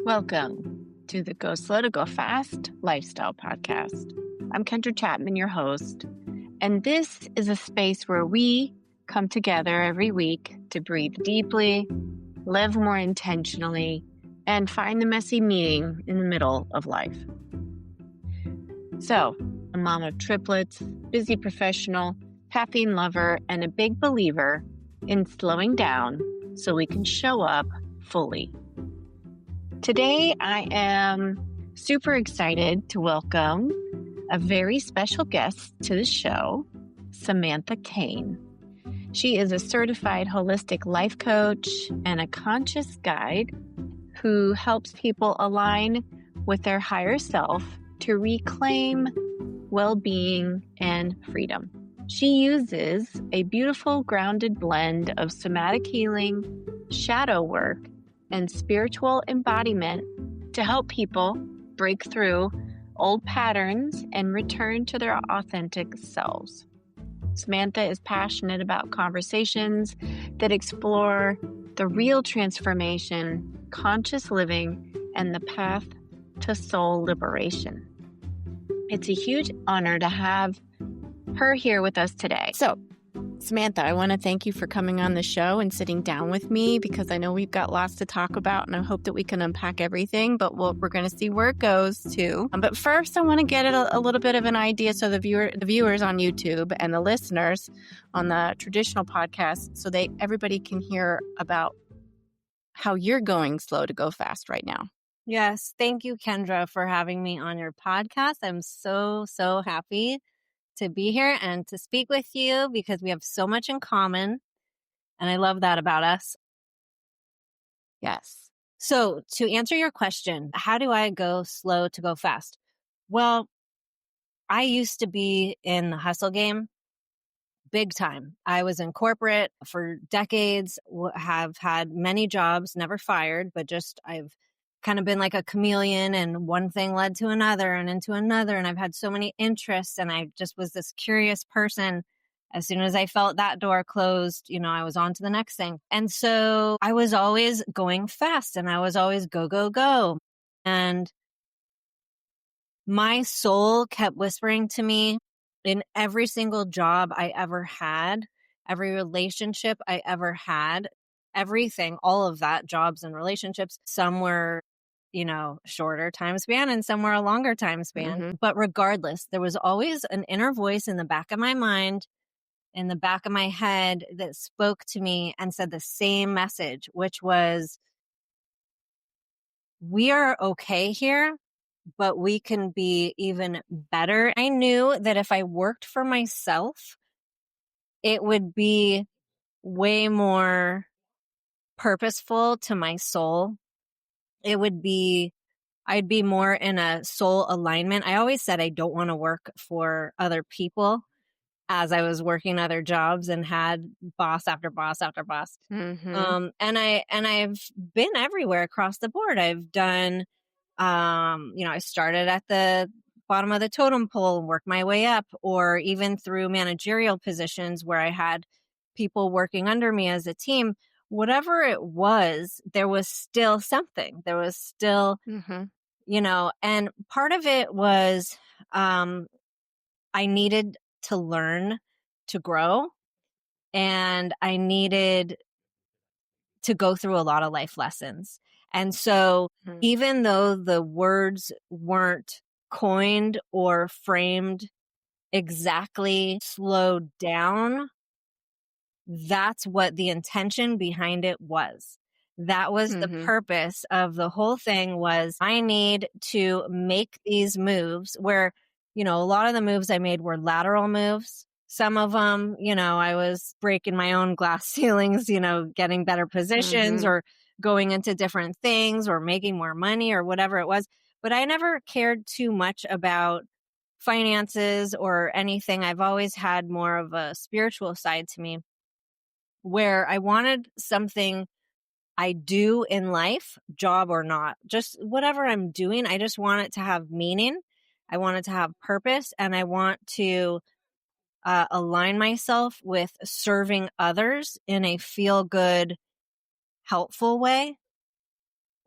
Welcome to the Go Slow to Go Fast Lifestyle Podcast. I'm Kendra Chapman, your host, and this is a space where we come together every week to breathe deeply, live more intentionally, and find the messy meaning in the middle of life. So, a mom of triplets, busy professional, caffeine lover, and a big believer in slowing down so we can show up fully. Today, I am super excited to welcome a very special guest to the show, Samantha Kane. She is a certified holistic life coach and a conscious guide who helps people align with their higher self to reclaim well-being and freedom. She uses a beautiful grounded blend of somatic healing, shadow work, and spiritual embodiment to help people break through old patterns and return to their authentic selves. Samantha is passionate about conversations that explore the real transformation, conscious living, and the path to soul liberation. It's a huge honor to have her here with us today. So, Samantha, I want to thank you for coming on the show and sitting down with me because I know we've got lots to talk about and I hope that we can unpack everything, but we're going to see where it goes too. But first, I want to get a little bit of an idea so the viewers on YouTube and the listeners on the traditional podcast so everybody can hear about how you're going slow to go fast right now. Yes. Thank you, Kendra, for having me on your podcast. I'm so happy to be here and to speak with you because we have so much in common. And I love that about us. Yes. So to answer your question, how do I go slow to go fast? Well, I used to be in the hustle game big time. I was in corporate for decades, have had many jobs, never fired, but I've kind of been like a chameleon and one thing led to another and into another. And I've had so many interests and I just was this curious person. As soon as I felt that door closed, I was on to the next thing. And so I was always going fast and I was always go, go, go. And my soul kept whispering to me in every single job I ever had, every relationship I ever had, everything, all of that, jobs and relationships, some were shorter time span and somewhere a longer time span. Mm-hmm. But regardless, there was always an inner voice in the back of my mind, in the back of my head that spoke to me and said the same message, which was, we are okay here, but we can be even better. I knew that if I worked for myself, it would be way more purposeful to my soul. I'd be more in a soul alignment. I always said I don't want to work for other people as I was working other jobs and had boss after boss after boss. Mm-hmm. And I've been everywhere across the board. I've done, I started at the bottom of the totem pole and worked my way up, or even through managerial positions where I had people working under me as a team. Whatever it was, there was still something. There was still, Mm-hmm. And part of it was I needed to learn to grow, and I needed to go through a lot of life lessons. And so even though the words weren't coined or framed exactly slowed down, that's what the intention behind it was. That was the purpose of the whole thing. Was I need to make these moves where, a lot of the moves I made were lateral moves. Some of them, I was breaking my own glass ceilings, getting better positions or going into different things or making more money or whatever it was. But I never cared too much about finances or anything. I've always had more of a spiritual side to me, where I wanted something I do in life, job or not, just whatever I'm doing, I just want it to have meaning. I want it to have purpose, and I want to align myself with serving others in a feel-good, helpful way.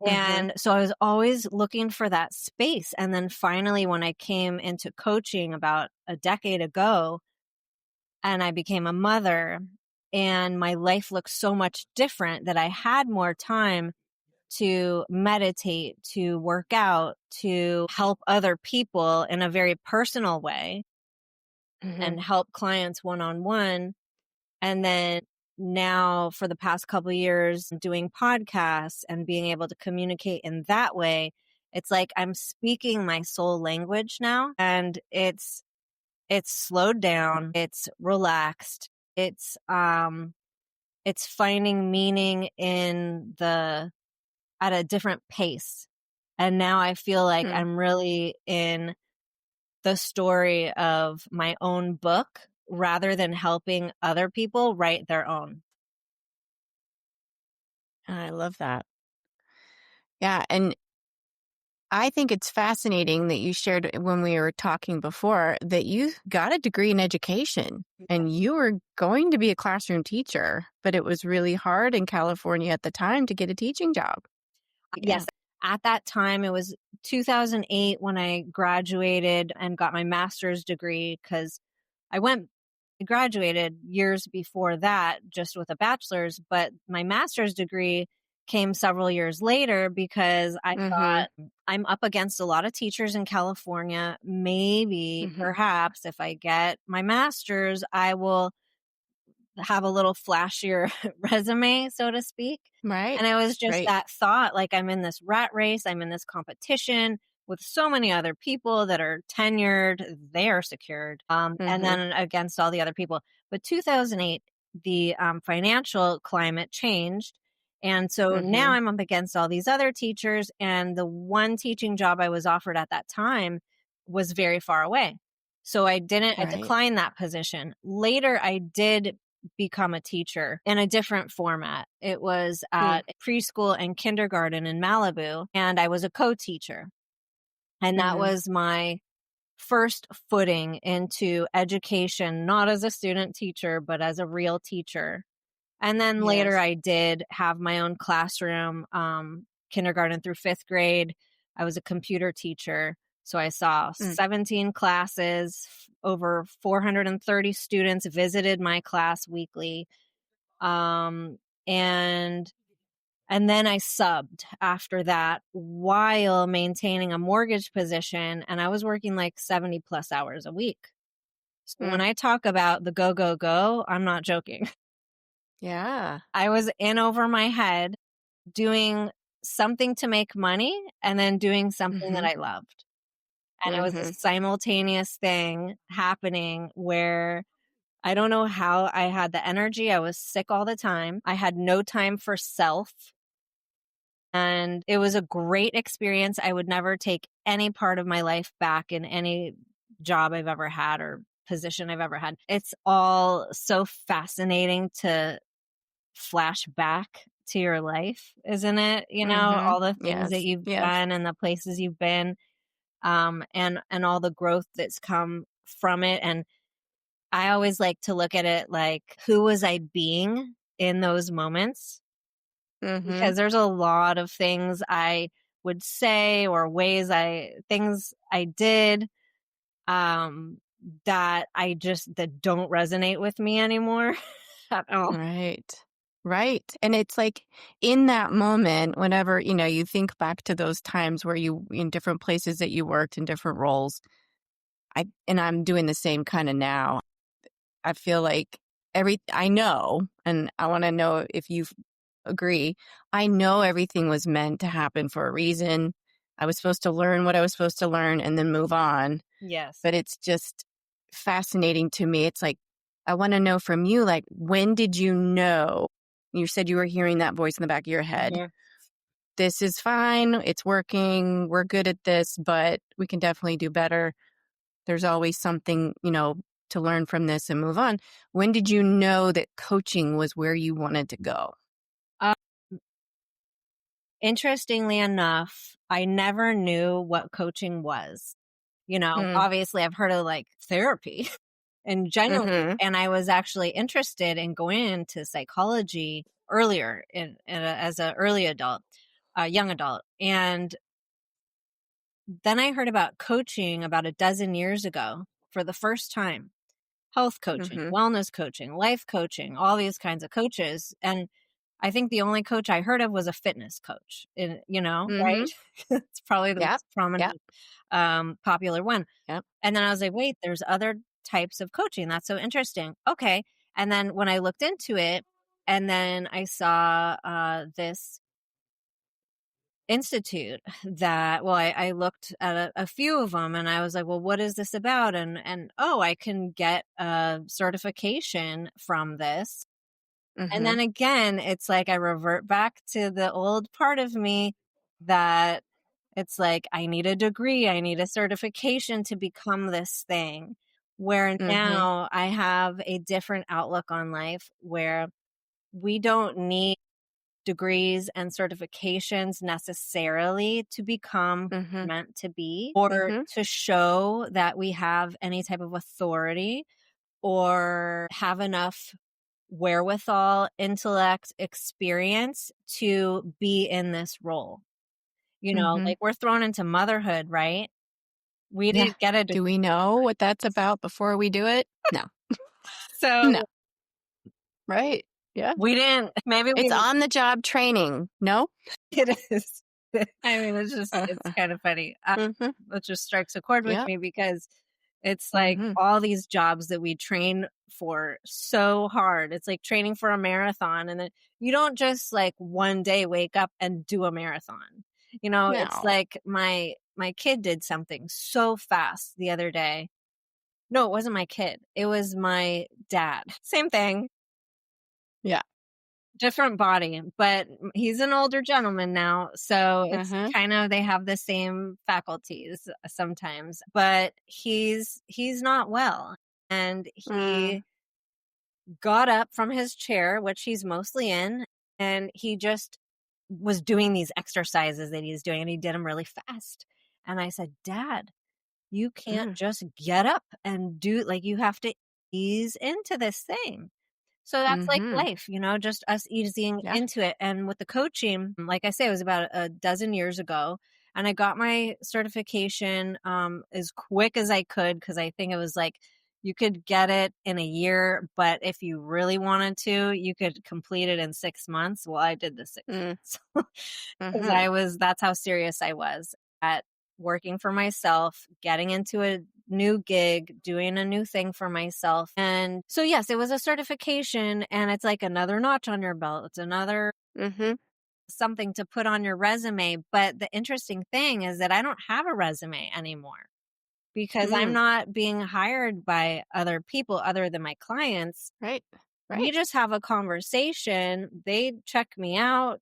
Mhm. And so I was always looking for that space. And then finally, when I came into coaching about a decade ago and I became a mother, and my life looked so much different that I had more time to meditate, to work out, to help other people in a very personal way Mhm. and help clients one on one. And then now for the past couple of years doing podcasts and being able to communicate in that way, it's like I'm speaking my soul language now, and it's slowed down, it's relaxed. It's finding meaning in the at a different pace. And now I feel like Mm. I'm really in the story of my own book rather than helping other people write their own. I love that. Yeah, and I think it's fascinating that you shared when we were talking before that you got a degree in education and you were going to be a classroom teacher, but it was really hard in California at the time to get a teaching job. Yeah. Yes. At that time, it was 2008 when I graduated and got my master's degree because I graduated years before that just with a bachelor's, but my master's degree came several years later because I Mhm. thought I'm up against a lot of teachers in California. Maybe, Mhm. perhaps, if I get my master's, I will have a little flashier resume, so to speak. Right. And it was just Right. that thought, like I'm in this rat race, I'm in this competition with so many other people that are tenured, they are secured, and Mhm. then against all the other people. But 2008, the financial climate changed. And so now Mhm. I'm up against all these other teachers, and the one teaching job I was offered at that time was very far away. So I Right. declined that position. Later, I did become a teacher in a different format. It was Mm. at preschool and kindergarten in Malibu, and I was a co-teacher. And that Mhm. was my first footing into education, not as a student teacher, but as a real teacher. And then later Yes. I did have my own classroom, kindergarten through fifth grade. I was a computer teacher. So I saw Mm. 17 classes, over 430 students visited my class weekly. Um, and and then I subbed after that while maintaining a mortgage position, and I was working like 70 plus hours a week. So when Mm. I talk about the go, go, go, I'm not joking. Yeah. I was in over my head doing something to make money and then doing something that Mhm. I loved. And it was a Mhm. simultaneous thing happening where I don't know how I had the energy. I was sick all the time. I had no time for self. And it was a great experience. I would never take any part of my life back in any job I've ever had or position I've ever had. It's all so fascinating to flash back to your life, isn't it? You know, Mhm. all the things that Yes. you've Yes. done and the places you've been, and all the growth that's come from it. And I always like to look at it like, who was I being in those moments? Mhm. Because there's a lot of things I would say or things I did, um, that don't resonate with me anymore at all. Right. Right. And it's like in that moment, whenever, you think back to those times where you in different places that you worked in different roles. I'm doing the same kind of now. I feel like I know, and I want to know if you agree. I know everything was meant to happen for a reason. I was supposed to learn what I was supposed to learn and then move on. Yes. But it's just fascinating to me. It's like, I want to know from you, like, when did you know? You said you were hearing that voice in the back of your head. Mhm. This is fine. It's working. We're good at this, but we can definitely do better. There's always something, to learn from this and move on. When did you know that coaching was where you wanted to go? Uh, Interestingly enough, I never knew what coaching was. Mm. Obviously I've heard of like therapy and genuinely, Mhm. and I was actually interested in going into psychology earlier as an early adult. young adult. And then I heard about coaching about a dozen years ago for the first time. Health coaching, Mhm. wellness coaching, life coaching, all these kinds of coaches. And I think the only coach I heard of was a fitness coach, right? Mhm. It's probably the Yep. most prominent, Yep. popular one. Yep. And then I was like, wait, there's other types of coaching. That's so interesting. Okay. And then when I looked into it, and then I saw this institute that, well, I looked at a few of them, and I was like, well, what is this about? And oh, I can get a certification from this. And Mhm. then again, it's like I revert back to the old part of me that it's like I need a degree, I need a certification to become this thing. Where Mhm. now I have a different outlook on life where we don't need degrees and certifications necessarily to become Mhm. meant to be, or Mhm. to show that we have any type of authority or have enough wherewithal, intellect, experience to be in this role. Mhm. Like we're thrown into motherhood, right? We Yeah. didn't get a Do we know what that's about before we do it? No. No. so Right. Yeah. we didn't maybe It's we on the job training. No? it is. I mean, it's Uh-huh. kind of funny. Mhm. It just strikes a chord with Yep. me because it's like Mhm. all these jobs that we train for so hard. It's like training for a marathon, and then you don't just like one day wake up and do a marathon. It's No. like my kid did something so fast the other day. No, it wasn't my kid. It was my dad. Same thing, Yeah. different body, but he's an older gentleman now, so it's Mhm. kind of they have the same faculties sometimes, but he's not well, and Mm. he got up from his chair, which he's mostly in, and he just was doing these exercises that he's doing, and he did them really fast. And I said, "Dad, you can't Mm. just get up and do like you have to ease into this thing." So that's like Mhm. life, just us easing Yeah. into it. And with the coaching, like I say, it was about a dozen years ago. And I got my certification as quick as I could because I think it was like you could get it in a year, but if you really wanted to, you could complete it in 6 months. Well, I did the six Mm. months because Mhm. that's how serious I was at working for myself, getting into a new gig, doing a new thing for myself. And so, yes, it was a certification and it's like another notch on your belt. It's another Mhm. something to put on your resume. But the interesting thing is that I don't have a resume anymore because I'm Mm. not being hired by other people other than my clients. Right. We Right. just have a conversation. They check me out,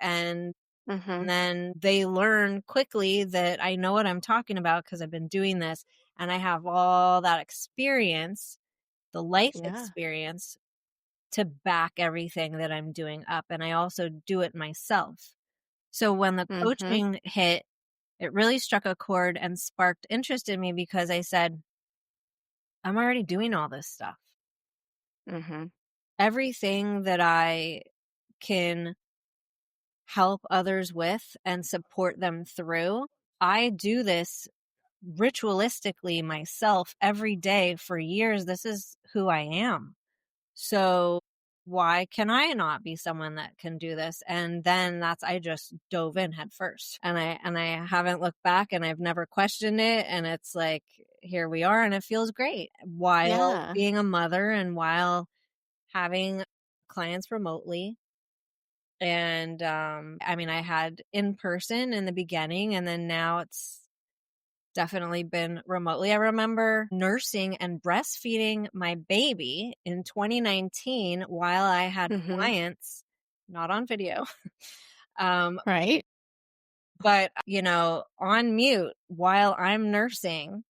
and Mhm. then they learn quickly that I know what I'm talking about because I've been doing this and I have all that experience, the life Yeah. experience to back everything that I'm doing up. And I also do it myself. So when the Mhm. coaching hit, it really struck a chord and sparked interest in me because I said, I'm already doing all this stuff. Mhm. Everything that I can help others with and support them through, I do this ritualistically myself every day for years. This is who I am. So why can I not be someone that can do this? And then I just dove in head first. And I haven't looked back and I've never questioned it. And it's like here we are and it feels great while Yeah. being a mother and while having clients remotely. And I mean I had in person in the beginning and then now it's definitely been remotely. I remember nursing and breastfeeding my baby in 2019 while I had Mhm. clients, not on video, um, Right. but, on mute while I'm nursing.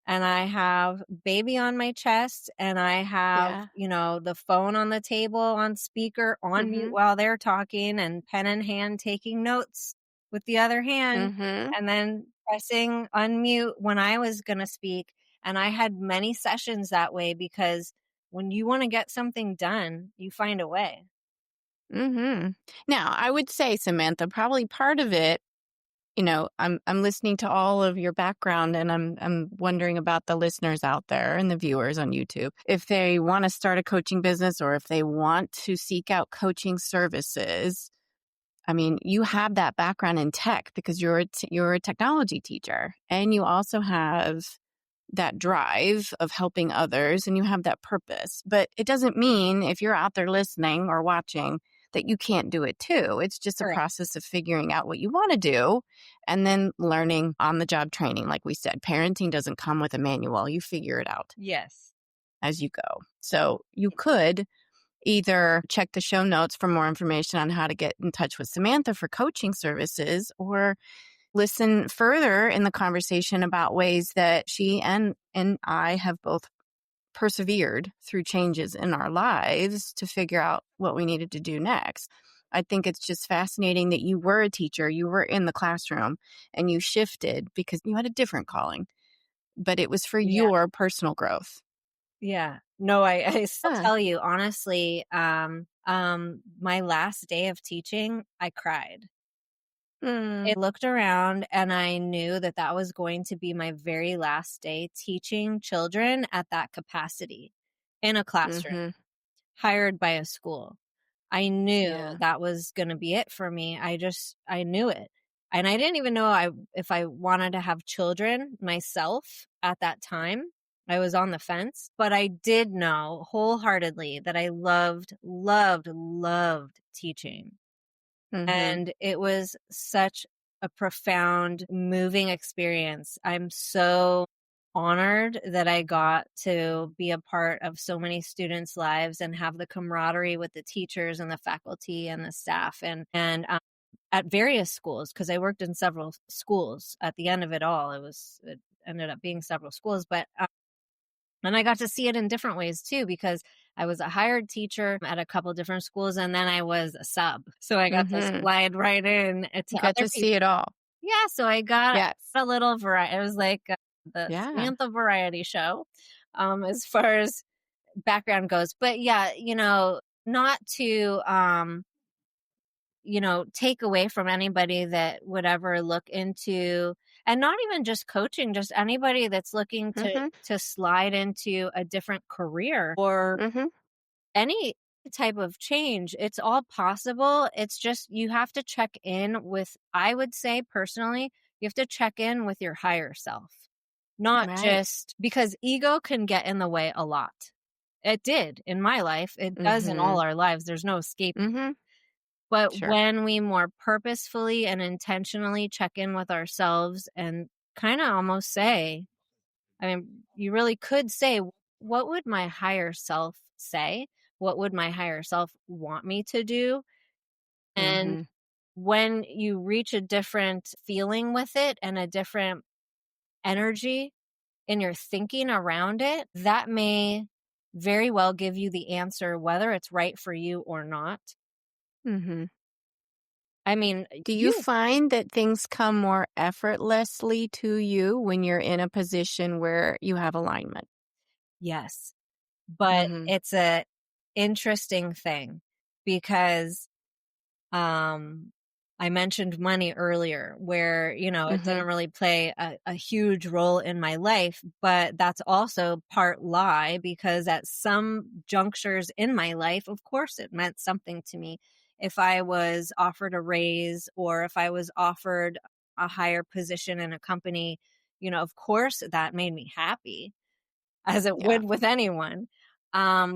And I have baby on my chest and I have, Yeah. the phone on the table on speaker on mute Mhm. while they're talking and pen in hand taking notes with the other hand Mhm. and then pressing unmute when I was going to speak. And I had many sessions that way because when you want to get something done, you find a way. Now, I would say, Samantha, probably part of it, I'm listening to all of your background, and I'm wondering about the listeners out there and the viewers on YouTube. If they want to start a coaching business, or if they want to seek out coaching services, I mean, you have that background in tech because you're a technology teacher, and you also have that drive of helping others, and you have that purpose. But it doesn't mean, if you're out there listening or watching, that you can't do it too. It's just a Correct. process of figuring out what you want to do and then learning on the job training. Like we said, parenting doesn't come with a manual. You figure it out Yes. as you go. So you could either check the show notes for more information on how to get in touch with Samantha for coaching services, or listen further in the conversation about ways that she and I have both persevered through changes in our lives to figure out what we needed to do next. I think it's just fascinating that you were a teacher, you were in the classroom, and you shifted because you had a different calling, but it was for Yeah. your personal growth. Yeah. No, I still Yeah. tell you, honestly, my last day of teaching, I cried. I looked around and I knew that that was going to be my very last day teaching children at that capacity in a classroom, Mm-hmm. hired by a school. I knew Yeah. that was going to be it for me. I knew it. And I didn't even know if I wanted to have children myself at that time. I was on the fence, but I did know wholeheartedly that I loved teaching. Mm-hmm. And it was such a profound, moving experience. I'm so honored that I got to be a part of so many students' lives and have the camaraderie with the teachers and the faculty and the staff and at various schools, because I worked in several schools. At the end of it all, it ended up being several schools, but and I got to see it in different ways too, because I was a hired teacher at a couple different schools, and then I was a sub. So I got to Mm-hmm. slide right in to You got other to people. see it all. Yeah, so I got Yes. a little variety. It was like the Yeah. Samantha variety show, as far as background goes. But yeah, not to take away from anybody that would ever look into, and not even just coaching, just anybody that's looking Mm-hmm. to slide into a different career or Mm-hmm. any type of change. It's all possible. It's just you have to check in with, I would say personally, you have to check in with your higher self. Not Right. just because ego can get in the way a lot. It did in my life. It does in Mm-hmm. all our lives. There's no escape. Mm-hmm. But Sure. when we more purposefully and intentionally check in with ourselves and kind of almost say, I mean, you really could say, what would my higher self say? What would my higher self want me to do? And Mm-hmm. when you reach a different feeling with it and a different energy in your thinking around it, that may very well give you the answer whether it's right for you or not. Mm-hmm. I mean, Do you find that things come more effortlessly to you when you're in a position where you have alignment? yes, but Mm-hmm. it's a interesting thing because um I mentioned money earlier where, it Mm-hmm. didn't really play a huge role in my life, but that's also part lie because at some junctures in my life, of course, it meant something to me. If I was offered a raise or if I was offered a higher position in a company, of course that made me happy as it Yeah. would with anyone.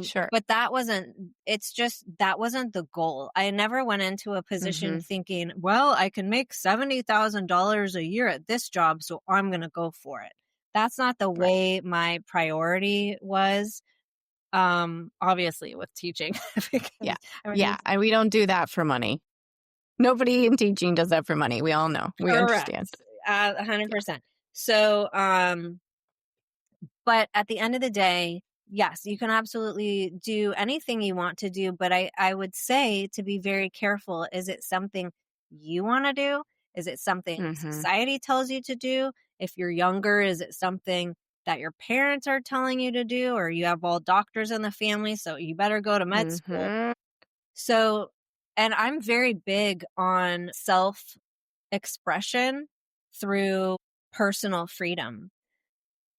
Sure. But that wasn't the goal. I never went into a position Mm-hmm. thinking, well, I can make $70,000 a year at this job, so I'm going to go for it. That's not the Right. way my priority was. Obviously with teaching, Yeah. because I mean, Yeah. And we don't do that for money. Nobody in teaching does that for money. We all know. We correct, understand. 100%. So, but at the end of the day, yes, you can absolutely do anything you want to do. But I would say to be very careful. Is it something you want to do? Is it something Mm-hmm. society tells you to do? If you're younger, is it something that your parents are telling you to do? Or you have all doctors in the family, so you better go to med school. Mm-hmm. So And I'm very big on self-expression through personal freedom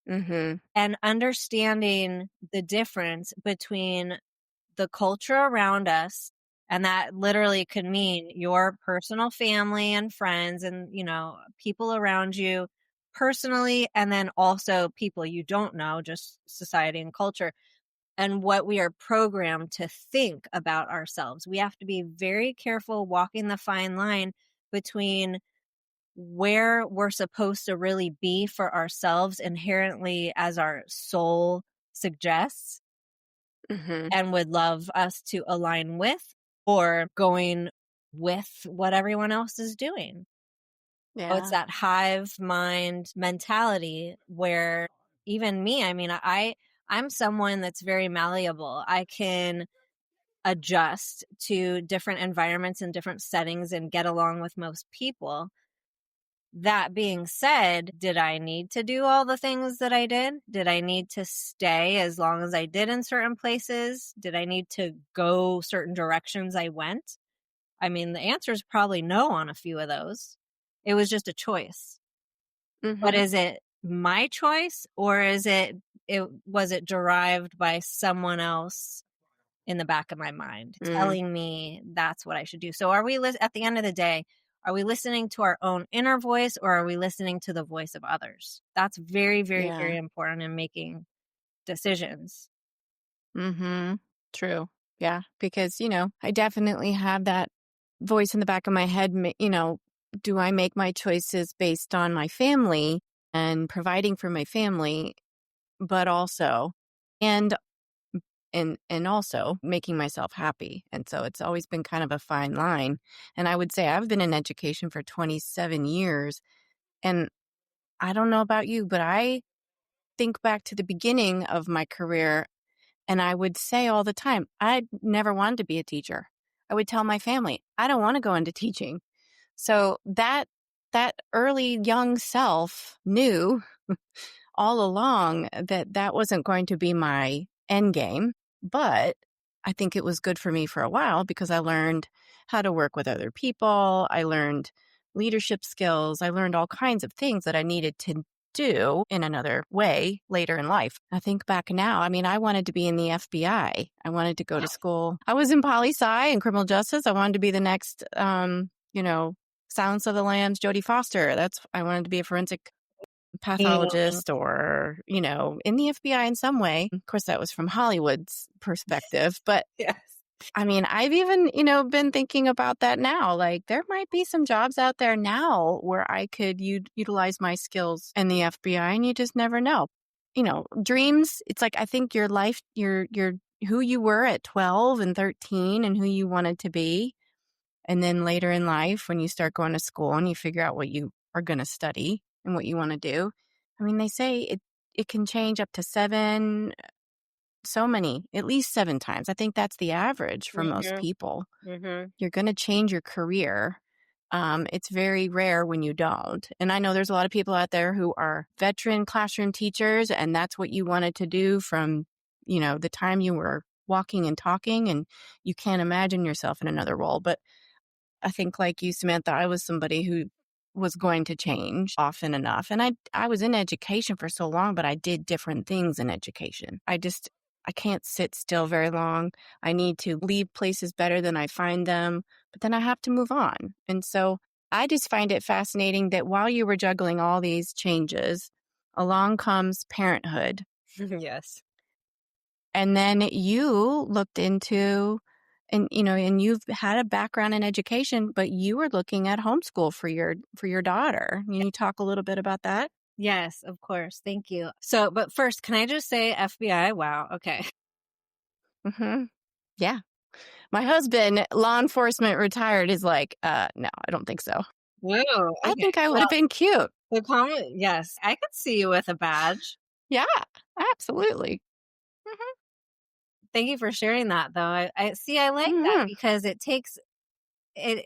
Mm-hmm. and understanding the difference between the culture around us. And that literally could mean your personal family and friends and, people around you personally, and then also people you don't know, just society and culture, and what we are programmed to think about ourselves. We have to be very careful walking the fine line between where we're supposed to really be for ourselves inherently as our soul suggests Mm-hmm. and would love us to align with, or going with what everyone else is doing. So it's Yeah. that hive mind mentality where even me, I mean, I'm someone that's very malleable. I can adjust to different environments and different settings and get along with most people. That being said, did I need to do all the things that I did? Did I need to stay as long as I did in certain places? Did I need to go certain directions I went? I mean, the answer is probably no on a few of those. It was just a choice. But Mm-hmm. is it my choice, or was it derived by someone else in the back of my mind Mm. telling me that's what I should do? So at the end of the day, are we listening to our own inner voice, or are we listening to the voice of others? That's very, very, Yeah. very important in making decisions. Mm-hmm. True. Yeah. Because, I definitely have that voice in the back of my head, do I make my choices based on my family and providing for my family, but also, and and also making myself happy. And so it's always been kind of a fine line. And I would say I've been in education for 27 years. And I don't know about you, but I think back to the beginning of my career, and I would say all the time, I never wanted to be a teacher. I would tell my family, I don't want to go into teaching. So that early young self knew all along that that wasn't going to be my end game. But I think it was good for me for a while because I learned how to work with other people. I learned leadership skills. I learned all kinds of things that I needed to do in another way later in life. I think back now, I mean, I wanted to be in the FBI. I wanted to go to school. I was in poli-sci and criminal justice. I wanted to be the next, Silence of the Lambs, Jodie Foster. I wanted to be a forensic Mm. pathologist or, in the FBI in some way. Of course, that was from Hollywood's perspective. But Yes. I mean, I've even, been thinking about that now. Like, there might be some jobs out there now where I could utilize my skills in the FBI, and you just never know. Dreams, it's like, I think your life, your who you were at 12 and 13 and who you wanted to be. And then later in life, when you start going to school and you figure out what you are going to study and what you want to do, I mean, they say it can change up to at least 7 times. I think that's the average for most Mm-hmm. people. Mm-hmm. You're going to change your career. It's very rare when you don't. And I know there's a lot of people out there who are veteran classroom teachers, and that's what you wanted to do from, the time you were walking and talking, and you can't imagine yourself in another role. But I think like you, Samantha, I was somebody who was going to change often enough. And I was in education for so long, but I did different things in education. I can't sit still very long. I need to leave places better than I find them, but then I have to move on. And so I just find it fascinating that while you were juggling all these changes, along comes parenthood. Yes. And then you looked into, and you've had a background in education, but you were looking at homeschool for your daughter. Can you talk a little bit about that? Yes, of course. Thank you. So, but first, can I just say FBI? Wow. Okay. Mm-hmm. Yeah. My husband, law enforcement retired, is like, no, I don't think so. Whoa. I Okay. think I would Well, have been cute. the comment, yes, I could see you with a badge. Yeah, absolutely. Thank you for sharing that, though. I see. I like that Mm-hmm. because it takes it.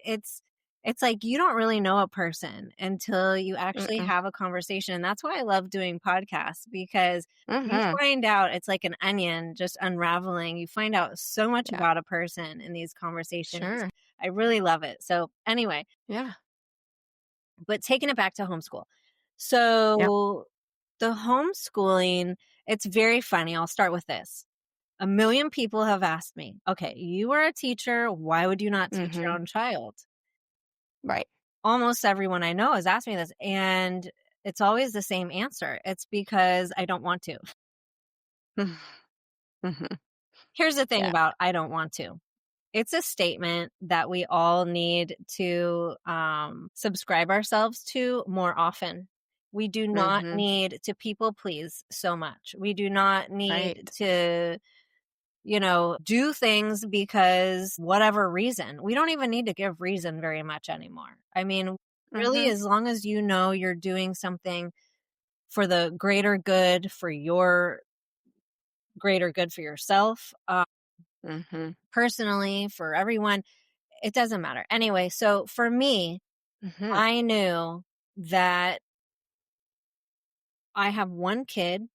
It's like you don't really know a person until you actually Mm-mm. have a conversation, and that's why I love doing podcasts because you Mm-hmm. find out it's like an onion just unraveling. You find out so much Yeah, about a person in these conversations sure. I really love it. So anyway, Yeah. but taking it back to homeschool. Yep. So the homeschooling, it's very funny. I'll start with this. A million people have asked me, okay, you are a teacher. Why would you not teach your Mhm. own child? Right. Almost everyone I know has asked me this. And it's always the same answer. It's because I don't want to. Mhm. Here's the thing Yeah. about I don't want to. It's a statement that we all need to subscribe ourselves to more often. We do not Mhm. need to people please so much. We do not need Right. to, do things because whatever reason. We don't even need to give reason very much anymore. I mean, really, Mhm. as long as you know you're doing something for the greater good, for your greater good for yourself, Mhm. personally, for everyone, it doesn't matter. Anyway, so for me, Mhm. I knew that I have one kid.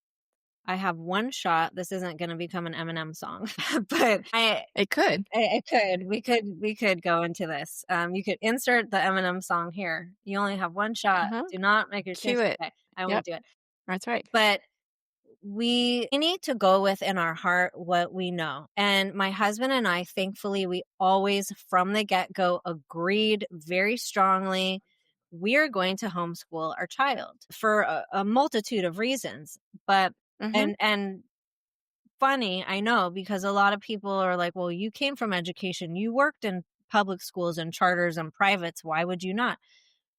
I have one shot. This isn't going to become an Eminem song, but It could. it could. We could go into this. You could insert the Eminem song here. You only have one shot. Uh-huh. Do not make your Cue chance it. today. I Yep. won't do it. That's right. But we need to go with in our heart what we know. And my husband and I, thankfully, we always from the get-go agreed very strongly we are going to homeschool our child for a multitude of reasons. But Mhm. and funny, I know, because a lot of people are like, well, you came from education, you worked in public schools and charters and privates, why would you not?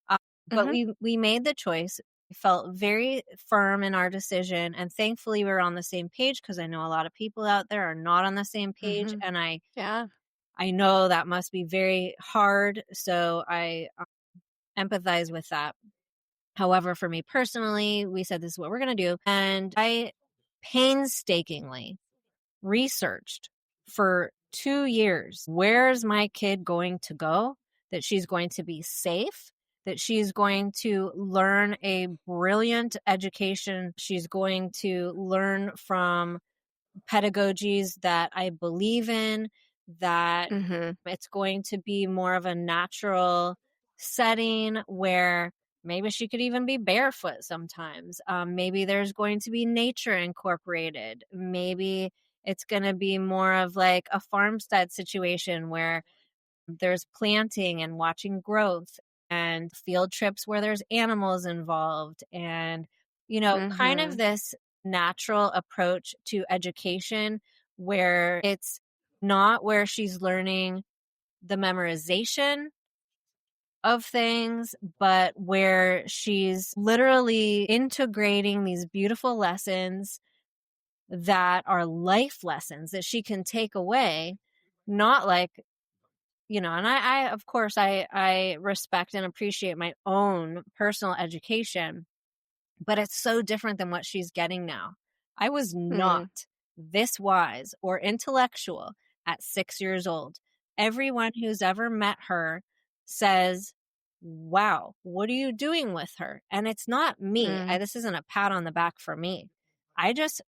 Uh, but Mhm. we made the choice. We felt very firm in our decision, and thankfully we were on the same page, because I know a lot of people out there are not on the same page, Mhm. and Yeah. I know that must be very hard. So I empathize with that. However, for me personally, we said this is what we're going to do, and I painstakingly researched for 2 years. Where's my kid going to go? That she's going to be safe, that she's going to learn a brilliant education. She's going to learn from pedagogies that I believe in, that Mhm. it's going to be more of a natural setting where maybe she could even be barefoot sometimes. Maybe there's going to be nature incorporated. Maybe it's going to be more of like a farmstead situation where there's planting and watching growth, and field trips where there's animals involved, and, kind of Mhm. this natural approach to education where it's not where she's learning the memorization of things, but where she's literally integrating these beautiful lessons that are life lessons that she can take away, not like, and I of course I respect and appreciate my own personal education, but it's so different than what she's getting now. I was not Mm. this wise or intellectual at 6 years old. Everyone who's ever met her says, wow, what are you doing with her? And it's not me. Mm. This isn't a pat on the back for me. I just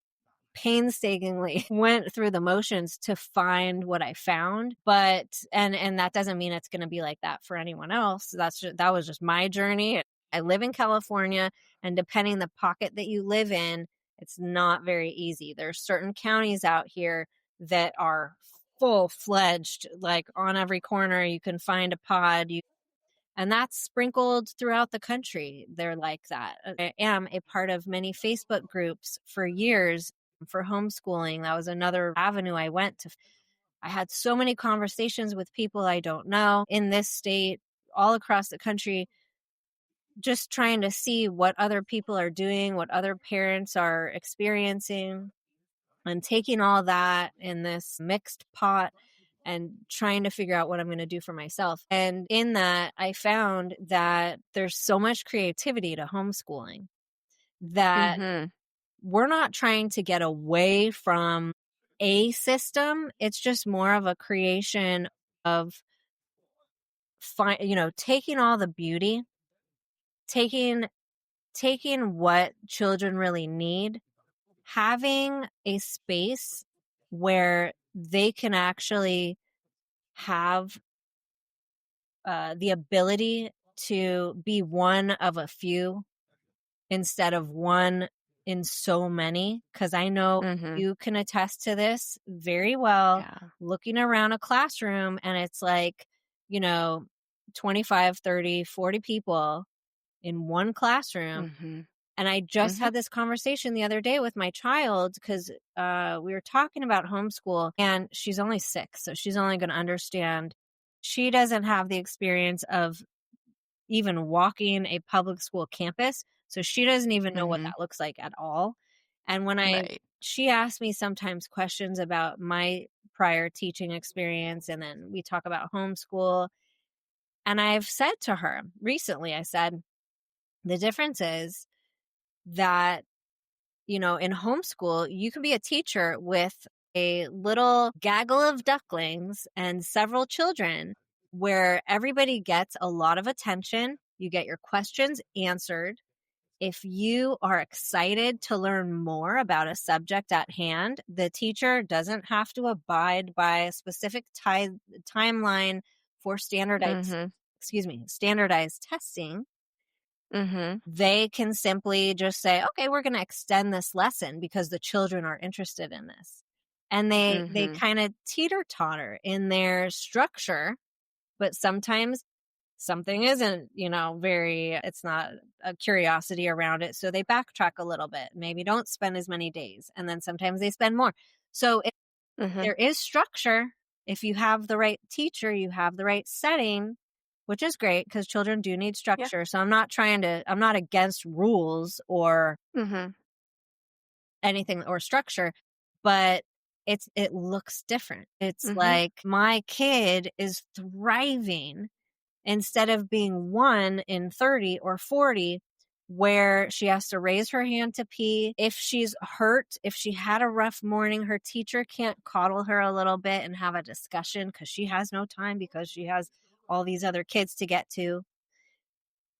painstakingly went through the motions to find what I found, but and that doesn't mean it's going to be like that for anyone else. That was just my journey. I live in California, and depending the pocket that you live in, it's not very easy. There's certain counties out here that are full-fledged, like on every corner you can find a pod. And that's sprinkled throughout the country. They're like that. I am a part of many Facebook groups for years for homeschooling. That was another avenue I went to. I had so many conversations with people I don't know in this state, all across the country, just trying to see what other people are doing, what other parents are experiencing, and taking all that in this mixed pot and trying to figure out what I'm going to do for myself. And in that, I found that there's so much creativity to homeschooling that Mhm. we're not trying to get away from a system. It's just more of a creation of taking all the beauty, taking what children really need, having a space where they can actually have the ability to be one of a few instead of one in so many, because I know Mhm. you can attest to this very well, Yeah. looking around a classroom and it's like, 25, 30, 40 people in one classroom. Mhm. And I just Mhm. had this conversation the other day with my child because we were talking about homeschool, and she's only 6, so she's only going to understand. She doesn't have the experience of even walking a public school campus, so she doesn't even know what Mhm. that looks like at all. And Right. she asks me sometimes questions about my prior teaching experience, and then we talk about homeschool. And I've said to her recently, I said, the difference is that, in homeschool, you can be a teacher with a little gaggle of ducklings and several children where everybody gets a lot of attention. You get your questions answered. If you are excited to learn more about a subject at hand, the teacher doesn't have to abide by a specific timeline for Mhm. standardized testing. Mhm. They can simply just say, okay, we're going to extend this lesson because the children are interested in this. And they Mhm. kind of teeter totter in their structure, but sometimes something isn't, it's not a curiosity around it. So they backtrack a little bit, maybe don't spend as many days. And then sometimes they spend more. So Mhm. there is structure. If you have the right teacher, you have the right setting, which is great because children do need Yeah. structure. So I'm not against rules or Mhm. anything or structure, but it looks different. It's Mhm. like my kid is thriving instead of being 1 in 30 or 40 where she has to raise her hand to pee. If she's hurt, if she had a rough morning, her teacher can't coddle her a little bit and have a discussion because she has no time because she has all these other kids to get to.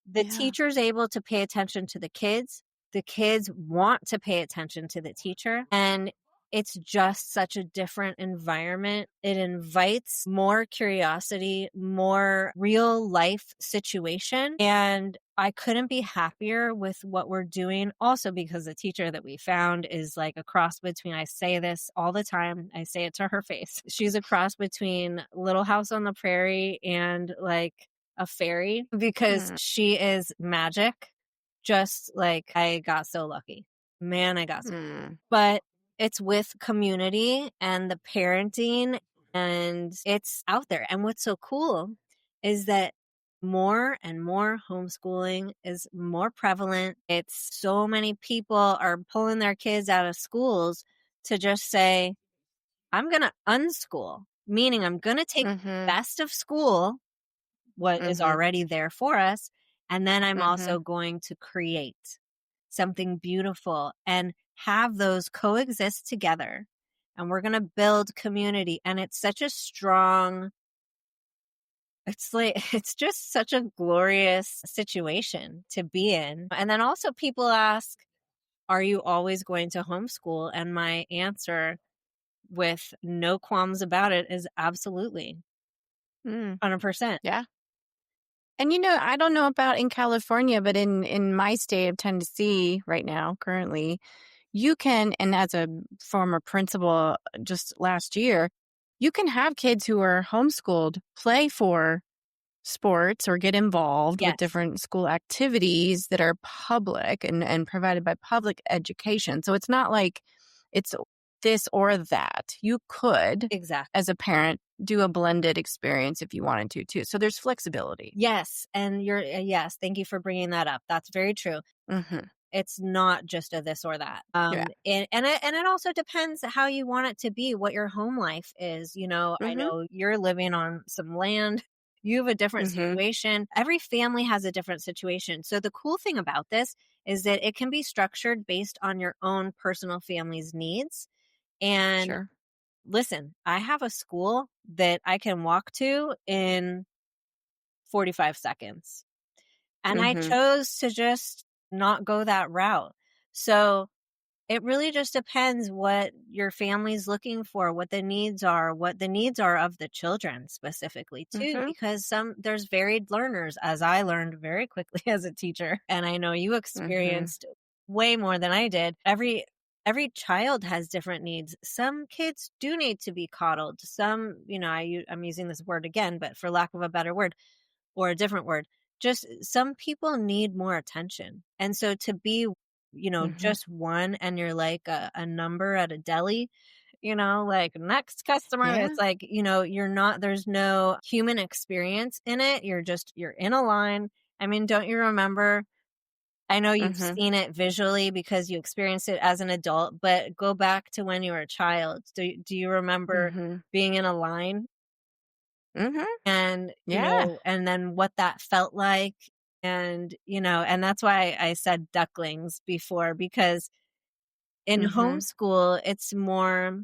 The Yeah. teacher's able to pay attention to the kids. The kids want to pay attention to the teacher. And it's just such a different environment. It invites more curiosity, more real life situation. And I couldn't be happier with what we're doing. Also, because the teacher that we found is like a cross between, I say this all the time, I say it to her face. She's a cross between Little House on the Prairie and like a fairy because Mm. she is magic. Just like I got so lucky. Man, I got so, Mm. but it's with community and the parenting, and it's out there. And what's so cool is that more and more homeschooling is more prevalent. It's so many people are pulling their kids out of schools to just say, I'm going to unschool, meaning I'm going to take the Mhm. best of school, what is Mhm. already there for us. And then I'm Mhm. also going to create something beautiful and have those coexist together. And we're going to build community. And it's such a strong, it's like, it's just such a glorious situation to be in. And then also people ask, are you always going to homeschool? And my answer with no qualms about it is absolutely Mm. 100%. Yeah. And I don't know about in California, but in my state of Tennessee right now, currently, you can, and as a former principal just last year, you can have kids who are homeschooled play for sports or get involved with Yes, different school activities that are public and provided by public education. So it's not like it's this or that. You could, exactly. as a parent, do a blended experience if you wanted to, too. So there's flexibility. Yes. And yes, thank you for bringing that up. That's very true. Hmm. It's not just a this or that. Yeah. And it also depends how you want it to be, what your home life is. I Hmm. know you're living on some land. You have a different Hmm. situation. Every family has a different situation. So the cool thing about this is that it can be structured based on your own personal family's needs. And Sure. listen, I have a school that I can walk to in 45 seconds. And I Hmm. chose to just not go that route. So it really just depends what your family's looking for, what the needs are of the children specifically too, Mhm. because there's varied learners, as I learned very quickly as a teacher. And I know you Mhm. experienced way more than I did. Every child has different needs. Some kids do need to be coddled. Some, I'm using this word again, but for lack of a better word or a different word, just some people need more attention. And so to be, Mhm. just one and you're like a number at a deli, like next customer, Yeah. it's like, you're not, there's no human experience in it. You're in a line. I mean, don't you remember? I know you've Mhm. seen it visually because you experienced it as an adult, but go back to when you were a child. Do you remember Mhm. being in a line Mhm. and, Yeah. and then what that felt like? And, and that's why I said ducklings before, because in Mhm. homeschool, it's more,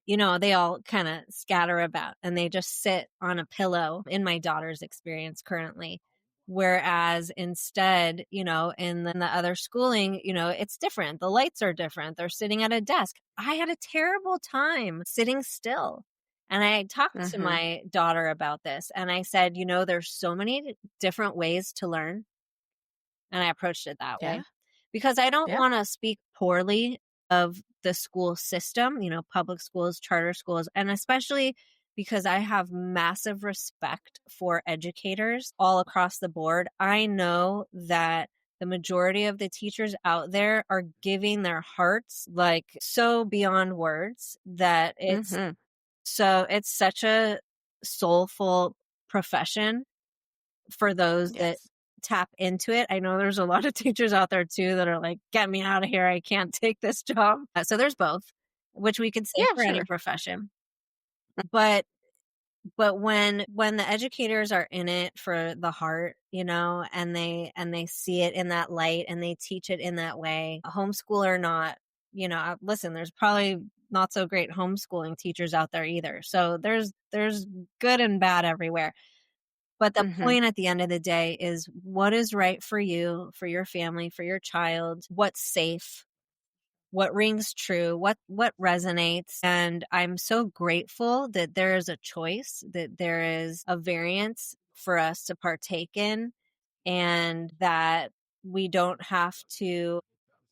they all kind of scatter about and they just sit on a pillow in my daughter's experience currently. Whereas instead, in the other schooling, it's different. The lights are different. They're sitting at a desk. I had a terrible time sitting still. And I talked to Mhm. my daughter about this and I said, there's so many different ways to learn. And I approached it that Yeah. way because I don't Yeah. want to speak poorly of the school system, public schools, charter schools, and especially because I have massive respect for educators all across the board. I know that the majority of the teachers out there are giving their hearts like so beyond words that Mhm. it's such a soulful profession for those that Yes. tap into it. I know there's a lot of teachers out there too that are like, get me out of here. I can't take this job. So there's both, which we could say Yeah, for any sure. profession. But when the educators are in it for the heart, and they see it in that light and they teach it in that way, homeschool or not, listen, there's probably not so great homeschooling teachers out there either. So there's good and bad everywhere. But the Mhm. point at the end of the day is what is right for you, for your family, for your child, what's safe, what rings true, what resonates. And I'm so grateful that there is a choice, that there is a variance for us to partake in, and that we don't have to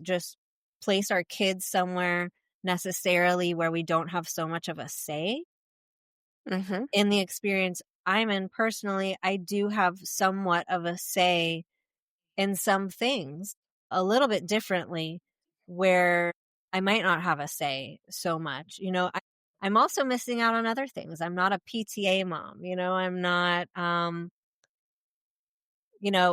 just place our kids somewhere necessarily where we don't have so much of a say Mhm. in the experience I'm in personally. I do have somewhat of a say in some things a little bit differently where I might not have a say so much. I'm also missing out on other things. I'm not a PTA mom, I'm not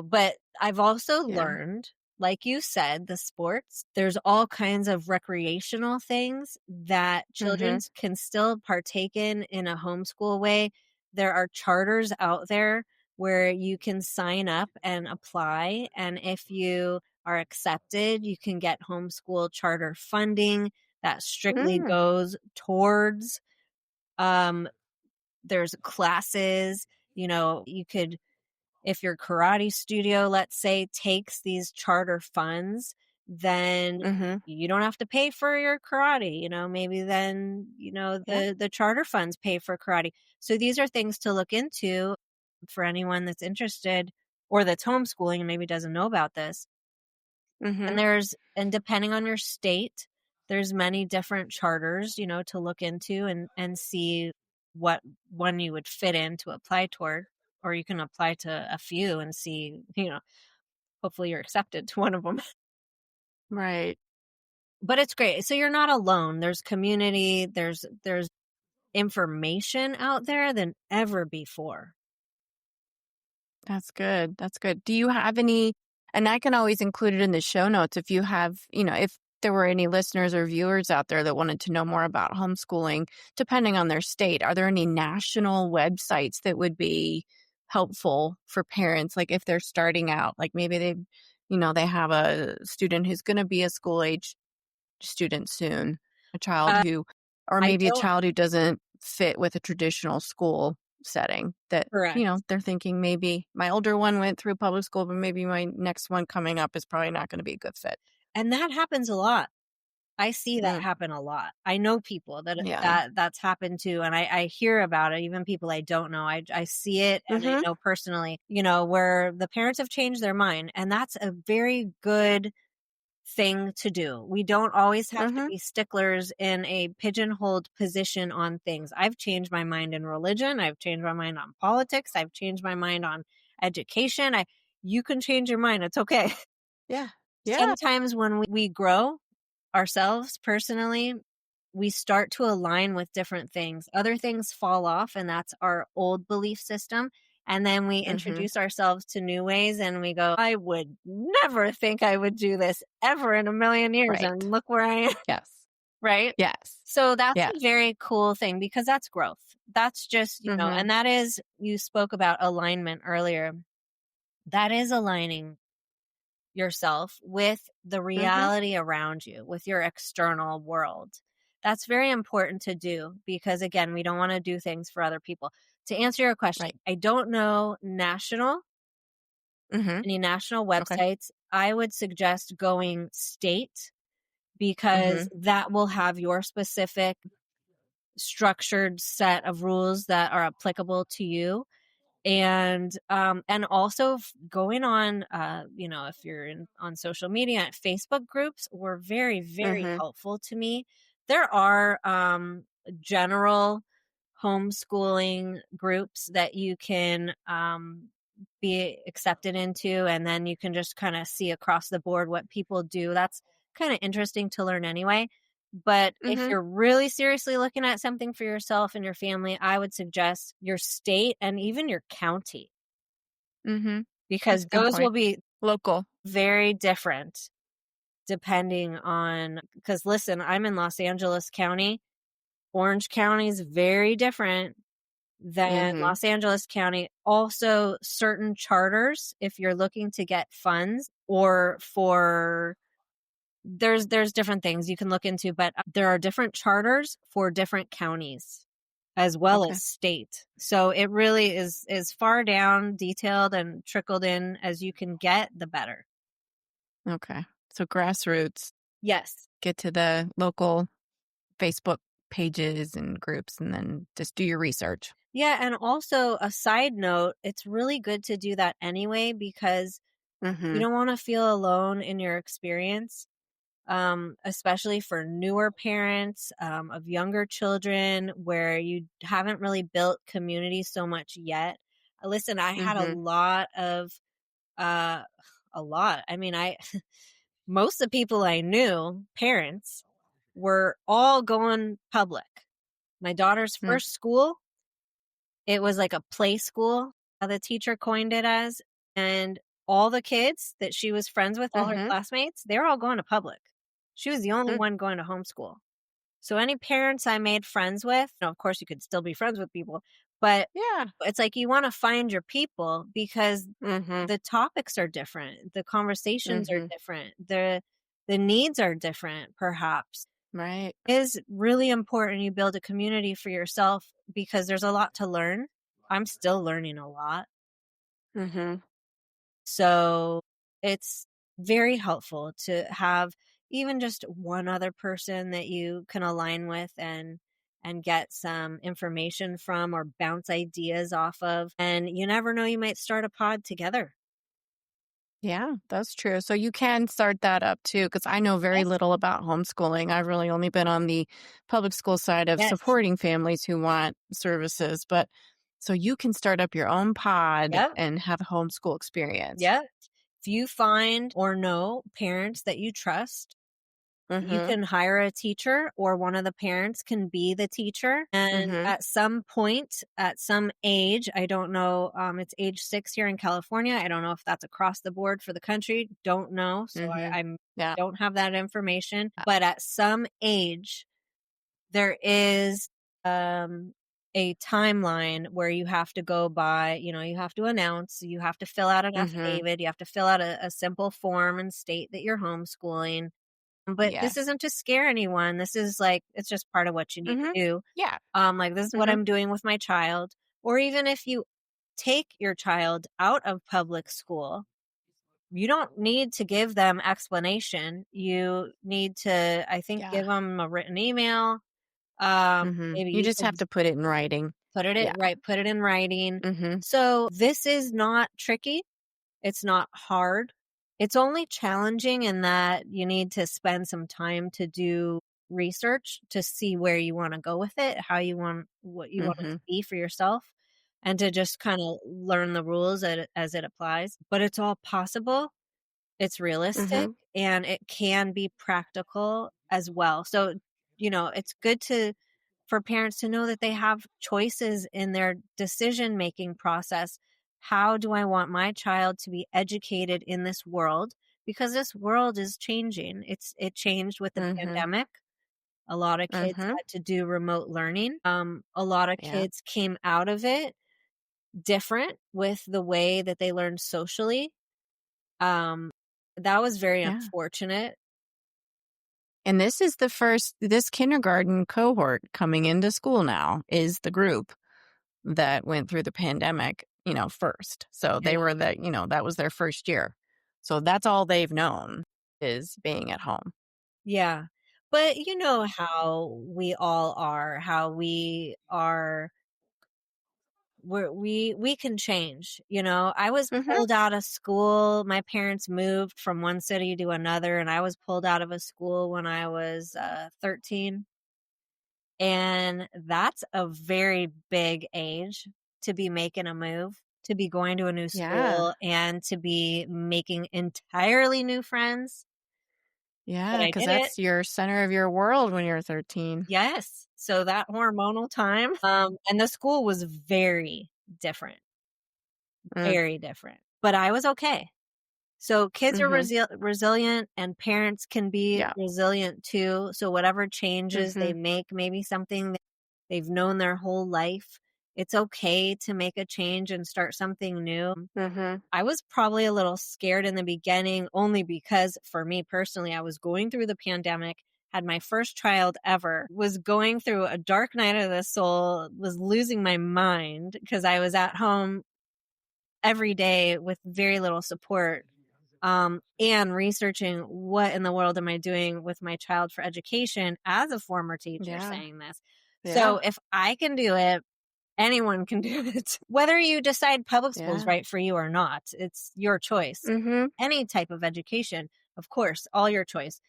but I've also Yeah. learned, like you said, the sports, there's all kinds of recreational things that children Mhm. can still partake in a homeschool way. There are charters out there where you can sign up and apply. And if you are accepted, you can get homeschool charter funding that strictly Mm. goes towards, um, there's classes, you could, if your karate studio, let's say, takes these charter funds, then Mhm. you don't have to pay for your karate. Maybe then, Yeah. the charter funds pay for karate. So these are things to look into for anyone that's interested or that's homeschooling and maybe doesn't know about this. Mhm. And depending on your state, there's many different charters, to look into and see what one you would fit in to apply toward, or you can apply to a few and see, hopefully you're accepted to one of them. Right. But it's great. So you're not alone. There's community, there's information out there than ever before. That's good. That's good. Do you have any, and I can always include it in the show notes if you have, if there were any listeners or viewers out there that wanted to know more about homeschooling, depending on their state, are there any national websites that would be helpful for parents? Like if they're starting out, like maybe they have a student who's going to be a school age student soon, a child Uh, who, or I maybe a don't child who doesn't fit with a traditional school setting that, correct. they're thinking maybe my older one went through public school, but maybe my next one coming up is probably not going to be a good fit. And that happens a lot. I see that happen a lot. I know people Yeah. that's happened to, and I hear about it, even people I don't know. I see it, and I know personally, where the parents have changed their mind, and that's a very good thing to do. We don't always have to be sticklers in a pigeonholed position on things. I've changed my mind in religion. I've changed my mind on politics. I've changed my mind on education. You can change your mind. It's okay. Yeah. Yeah. Sometimes when we grow ourselves personally, we start to align with different things. Other things fall off, and that's our old belief system. And then we introduce ourselves to new ways, and we go, I would never think I would do this ever in a million years. Right. And look where I am. Yes. Right? Yes. So that's Yes. a very cool thing, because that's growth. That's just, and that is, you spoke about alignment earlier. That is aligning yourself with the reality around you, with your external world. That's very important to do, because again, we don't want to do things for other people. To answer your question, Right. I don't know any national Okay. websites. I would suggest going state, because that will have your specific structured set of rules that are applicable to you. And also going on, if you're on social media, Facebook groups were very, very helpful to me. There are general homeschooling groups that you can be accepted into, and then you can just kind of see across the board what people do. That's kind of interesting to learn anyway. But if you're really seriously looking at something for yourself and your family, I would suggest your state and even your county, because That's a good those will point. be Local. very different depending on, because listen, I'm in Los Angeles County. Orange County is very different than Los Angeles County. Also, certain charters, if you're looking to get funds or for there's different things you can look into, but there are different charters for different counties as well Okay. as state. So it really is far down, detailed, and trickled in as you can get, the better. Okay. So grassroots, Yes. get to the local Facebook pages and groups, and then just do your research. Yeah, and also a side note, it's really good to do that anyway, because you don't want to feel alone in your experience. Especially for newer parents of younger children where you haven't really built community so much yet. Listen, I had a lot of, I mean, most of the people I knew, parents, were all going public. My daughter's first school, it was like a play school, the teacher coined it as, and all the kids that she was friends with, all her classmates, they were all going to public. She was the only one going to homeschool. So any parents I made friends with, of course you could still be friends with people, but Yeah. it's like you want to find your people, because the topics are different, the conversations are different, the needs are different, perhaps. Right. It is really important you build a community for yourself, because there's a lot to learn. I'm still learning a lot. So it's very helpful to have even just one other person that you can align with and get some information from or bounce ideas off of. And you never know, you might start a pod together. Yeah, that's true. So you can start that up too, because I know very Yes. little about homeschooling. I've really only been on the public school side of Yes. supporting families who want services. But so you can start up your own pod Yep. and have a homeschool experience. Yep. If you find or know parents that you trust, you can hire a teacher, or one of the parents can be the teacher. And at some point, at some age, I don't know, it's age 6 here in California. I don't know if that's across the board for the country. Don't know. So Yeah. don't have that information. But at some age, there is a timeline where you have to go by, you have to announce, you have to fill out an affidavit, you have to fill out a simple form and state that you're homeschooling. But this Yes. isn't to scare anyone. This is like, it's just part of what you need to do. Yeah. Like, this is what I'm doing with my child. Or even if you take your child out of public school, you don't need to give them explanation. You need to, I think, Yeah. give them a written email. Maybe You you just could have to put it in writing. put it Yeah. put it in writing. Mm-hmm. So this is not tricky. It's not hard. It's only challenging in that you need to spend some time to do research to see where you want to go with it, what you want it Mm-hmm. to be for yourself, and to just kind of learn the rules as it applies. But it's all possible. It's realistic, Mm-hmm. and it can be practical as well. So, it's good for parents to know that they have choices in their decision making process. How do I want my child to be educated in this world? Because this world is changing. It changed with the Mm-hmm. pandemic. A lot of kids Mm-hmm. had to do remote learning. A lot of Yeah. kids came out of it different with the way that they learned socially. Um, that was very Yeah. unfortunate. And this kindergarten cohort coming into school now is the group that went through the pandemic, first. So they Yeah. were that was their first year. So that's all they've known is being at home. Yeah. But you know how we all are, how we can change. I was Mm-hmm. pulled out of school. My parents moved from one city to another, and I was pulled out of a school when I was 13. And that's a very big age to be making a move, to be going to a new Yeah. school, and to be making entirely new friends. But Yeah, I because did it. that's your center of your world when you're 13. Yes. So that hormonal time, and the school was very different, Mm. very different, but I was okay. So kids are Mm-hmm. resilient, and parents can be Yeah. resilient too. So whatever changes Mm-hmm. they make, maybe something that they've known their whole life, it's okay to make a change and start something new. Mm-hmm. I was probably a little scared in the beginning, only because for me personally, I was going through the pandemic, had my first child ever, was going through a dark night of the soul, was losing my mind because I was at home every day with very little support, and researching what in the world am I doing with my child for education as a former teacher Yeah. saying this. Yeah. So if I can do it, anyone can do it. Whether you decide public school is Yeah. right for you or not, it's your choice. Mm-hmm. Any type of education, of course, all your choice.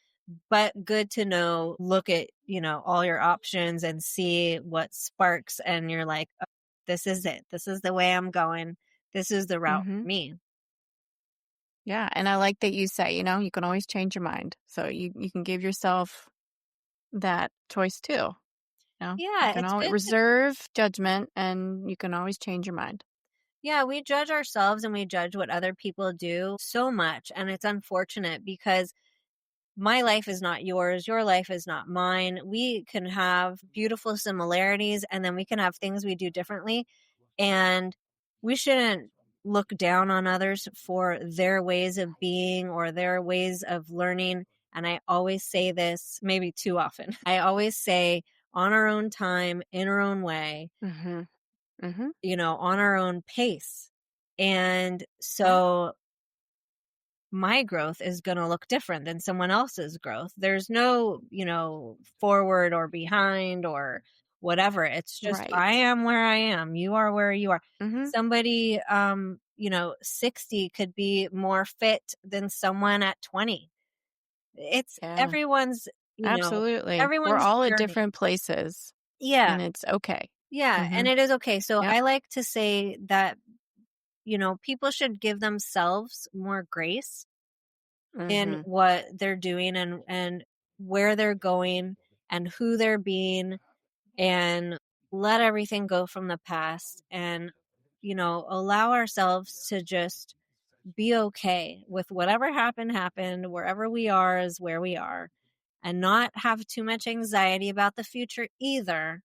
But good to know, look at, all your options and see what sparks, and you're like, "Oh, this is it. This is the way I'm going. This is the route Mm-hmm. for me." Yeah. And I like that you say, you can always change your mind. So you can give yourself that choice too. You Yeah, can it's always good to reserve judgment and you can always change your mind. Yeah, we judge ourselves and we judge what other people do so much, and it's unfortunate because my life is not yours, your life is not mine. We can have beautiful similarities, and then we can have things we do differently, and we shouldn't look down on others for their ways of being or their ways of learning. And I always say this, maybe too often. I always say, on our own time, in our own way, Mm-hmm. Mm-hmm. on our own pace. And Yeah. so my growth is going to look different than someone else's growth. There's no, forward or behind or whatever. It's just, I Right. am where I am. You are where you are. Mm-hmm. Somebody, 60 could be more fit than someone at 20. It's Yeah. everyone's, Absolutely. We're everyone's all at journey. different places Yeah. and it's okay. Yeah. Mm-hmm. And it is okay. So Yep. I like to say that, people should give themselves more grace in Mm-hmm. what they're doing, and where they're going and who they're being, and let everything go from the past, and allow ourselves to just be okay with whatever happened. Wherever we are is where we are, and not have too much anxiety about the future either,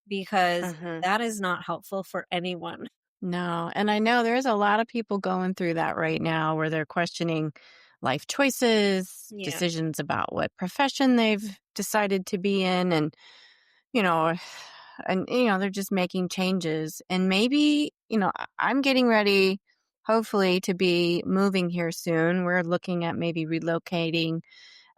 because Mm-hmm. that is not helpful for anyone. No. And I know there's a lot of people going through that right now where they're questioning life choices, Yeah. decisions about what profession they've decided to be in you know, they're just making changes. And maybe, I'm getting ready, hopefully to be moving here soon. We're looking at maybe relocating.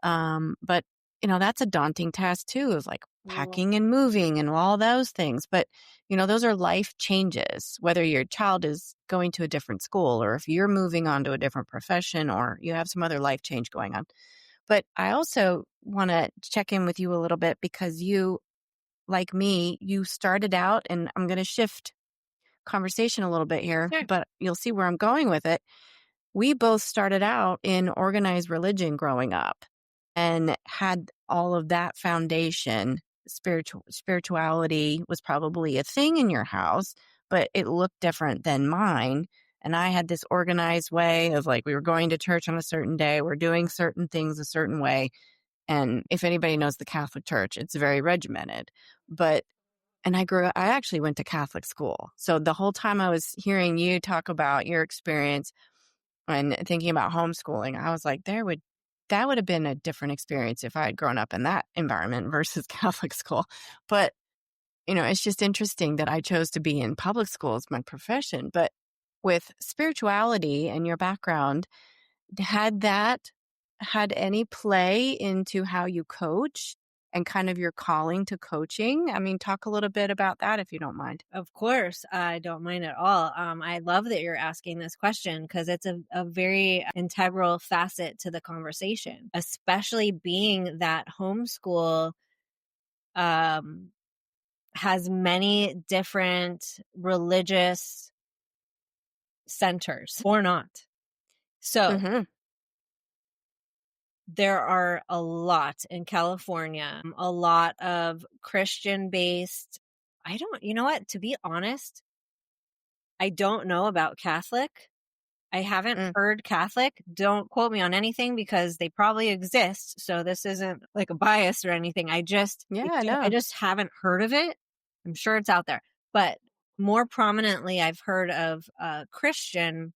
But that's a daunting task too, of like packing and moving and all those things. But, those are life changes, whether your child is going to a different school or if you're moving on to a different profession or you have some other life change going on. But I also want to check in with you a little bit because you, like me, you started out, and I'm going to shift conversation a little bit here, Sure. but you'll see where I'm going with it. We both started out in organized religion growing up and had all of that foundation. Spirituality was probably a thing in your house, but it looked different than mine. And I had this organized way of like, we were going to church on a certain day, we're doing certain things a certain way. And if anybody knows the Catholic Church, it's very regimented. And I actually went to Catholic school. So the whole time I was hearing you talk about your experience and thinking about homeschooling, I was like, that would have been a different experience if I had grown up in that environment versus Catholic school. But, it's just interesting that I chose to be in public school as my profession. But with spirituality and your background, had that had any play into how you coach and kind of your calling to coaching? I mean, talk a little bit about that if you don't mind. Of course, I don't mind at all. I love that you're asking this question because it's a very integral facet to the conversation, especially being that homeschool has many different religious centers or not. So Mm-hmm. there are a lot in California, a lot of Christian-based. You know what? To be honest, I don't know about Catholic. I haven't heard Catholic. Don't quote me on anything because they probably exist. So this isn't like a bias or anything. I just haven't heard of it. I'm sure it's out there. But more prominently, I've heard of Christian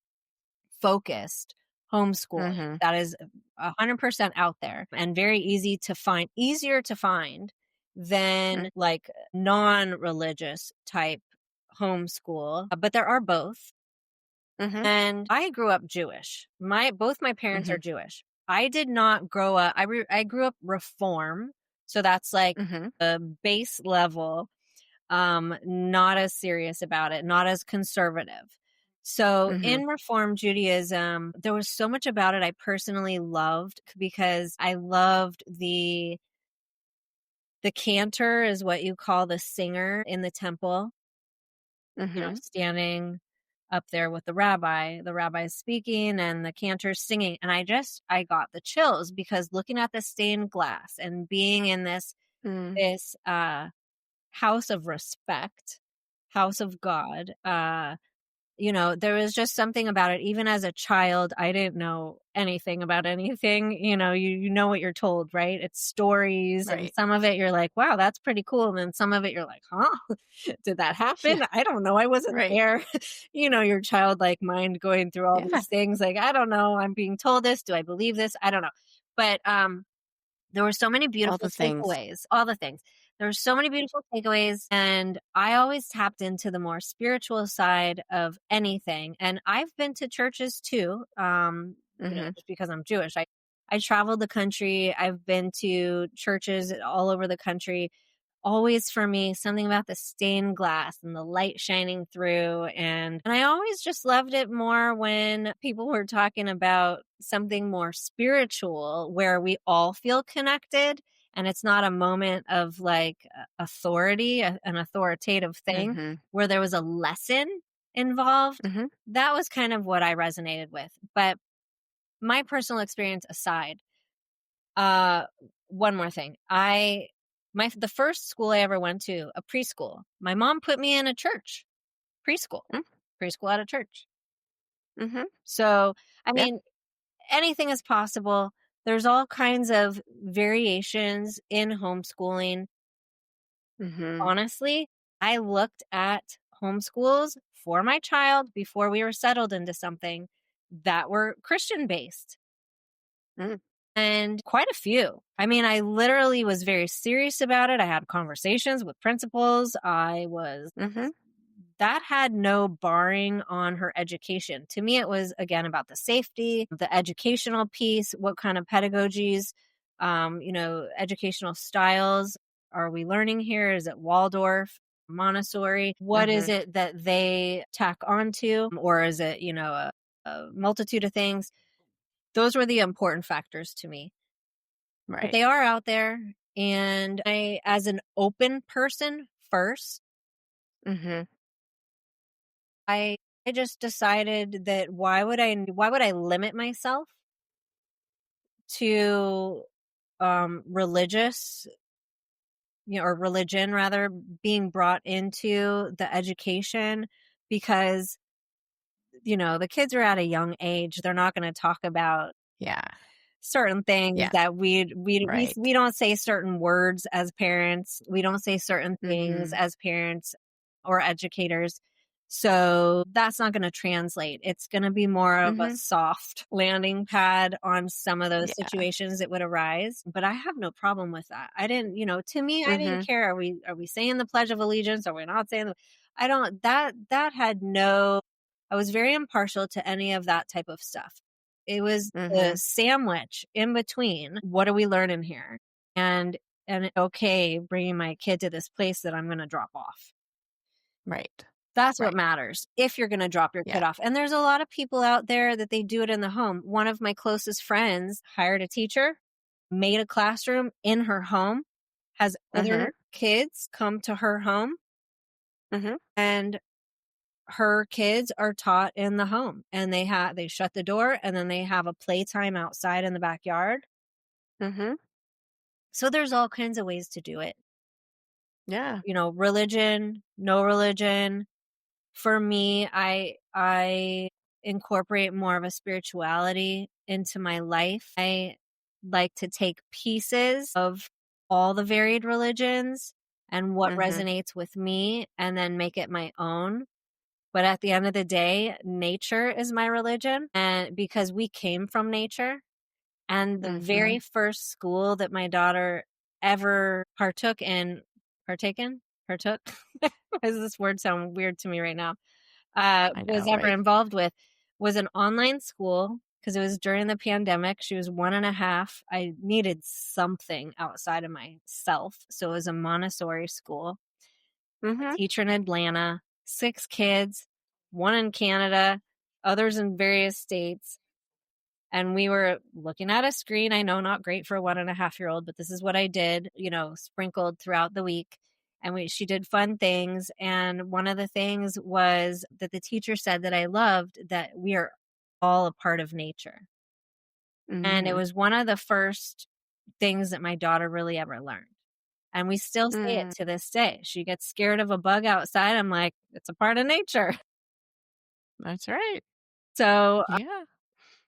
focused homeschooling that is 100% out there and very easier to find than like non-religious type homeschool. But there are both. And I grew up Jewish. Both my parents are Jewish. I did not grow up. I grew up Reform, so that's like the base level. Not as serious about it, not as conservative. So in Reform Judaism, there was so much about it I personally loved because I loved the cantor is what you call the singer in the temple. Standing up there with the rabbi's speaking and the cantor's singing. And I got the chills because looking at the stained glass and being in this house of respect, house of God, there was just something about it. Even as a child, I didn't know anything about anything. You know what you're told, right? It's stories, and some of it you're like, wow, that's pretty cool. And then some of it you're like, huh? Did that happen? Yeah. I don't know. I wasn't there. Your childlike mind going through all these things. Like, I don't know. I'm being told this. Do I believe this? I don't know. But there were so many beautiful takeaways. All the things. There were so many beautiful takeaways, and I always tapped into the more spiritual side of anything. And I've been to churches too, just because I'm Jewish. I traveled the country. I've been to churches all over the country. Always for me, something about the stained glass and the light shining through. And I always just loved it more when people were talking about something more spiritual where we all feel connected. And it's not a moment of like authority, an authoritative thing where there was a lesson involved. That was kind of what I resonated with. But my personal experience aside, one more thing. The first school I ever went to, a preschool, my mom put me in a church, preschool at a church. So, I mean, anything is possible. There's all kinds of variations in homeschooling. Honestly, I looked at homeschools for my child before we were settled into something that were Christian based. And quite a few. I mean, I literally was very serious about it. I had conversations with principals. I was that had no bearing on her education. To me, it was, again, about the safety, the educational piece, what kind of pedagogies, educational styles are we learning here? Is it Waldorf, Montessori? What is it that they tack onto? Or is it, a multitude of things? Those were the important factors to me. But Right. they are out there. And I, as an open person first, I just decided that why would I limit myself to religious, or religion rather, being brought into the education, because the kids are at a young age. They're not going to talk about Yeah. certain things Yeah. that we Right. don't say certain words as parents. We don't say certain things as parents or educators. So that's not going to translate. It's going to be more of a soft landing pad on some of those Yeah. situations that would arise. But I have no problem with that. I didn't, to me, I didn't care. Are we saying the Pledge of Allegiance? Are we not saying I don't, that had no, I was very impartial to any of that type of stuff. It was the sandwich in between. What are we learning here? And okay, bringing my kid to this place that I'm going to drop off. Right. That's what Right. matters if you're going to drop your kid off. And there's a lot of people out there that they do it in the home. One of my closest friends hired a teacher, made a classroom in her home, has other kids come to her home, and her kids are taught in the home, and they shut the door, and then they have a playtime outside in the backyard. So there's all kinds of ways to do it. Yeah. Religion, no religion. For me, I incorporate more of a spirituality into my life. I like to take pieces of all the varied religions and what resonates with me and then make it my own. But at the end of the day, nature is my religion, and because we came from nature. And the very first school that my daughter ever partook? Why does this word sound weird to me right now? I Was know, ever right? involved with was an online school, because it was during the pandemic. She was 1.5. I needed something outside of myself. So it was a Montessori school. Teacher in Atlanta, 6 kids, one in Canada, others in various states. And we were looking at a screen. I know, not great for a 1.5-year-old, but this is what I did, sprinkled throughout the week. And she did fun things. And one of the things was that the teacher said that I loved, that we are all a part of nature. And it was one of the first things that my daughter really ever learned. And we still say it to this day. She gets scared of a bug outside. I'm like, it's a part of nature. That's right. So Yeah.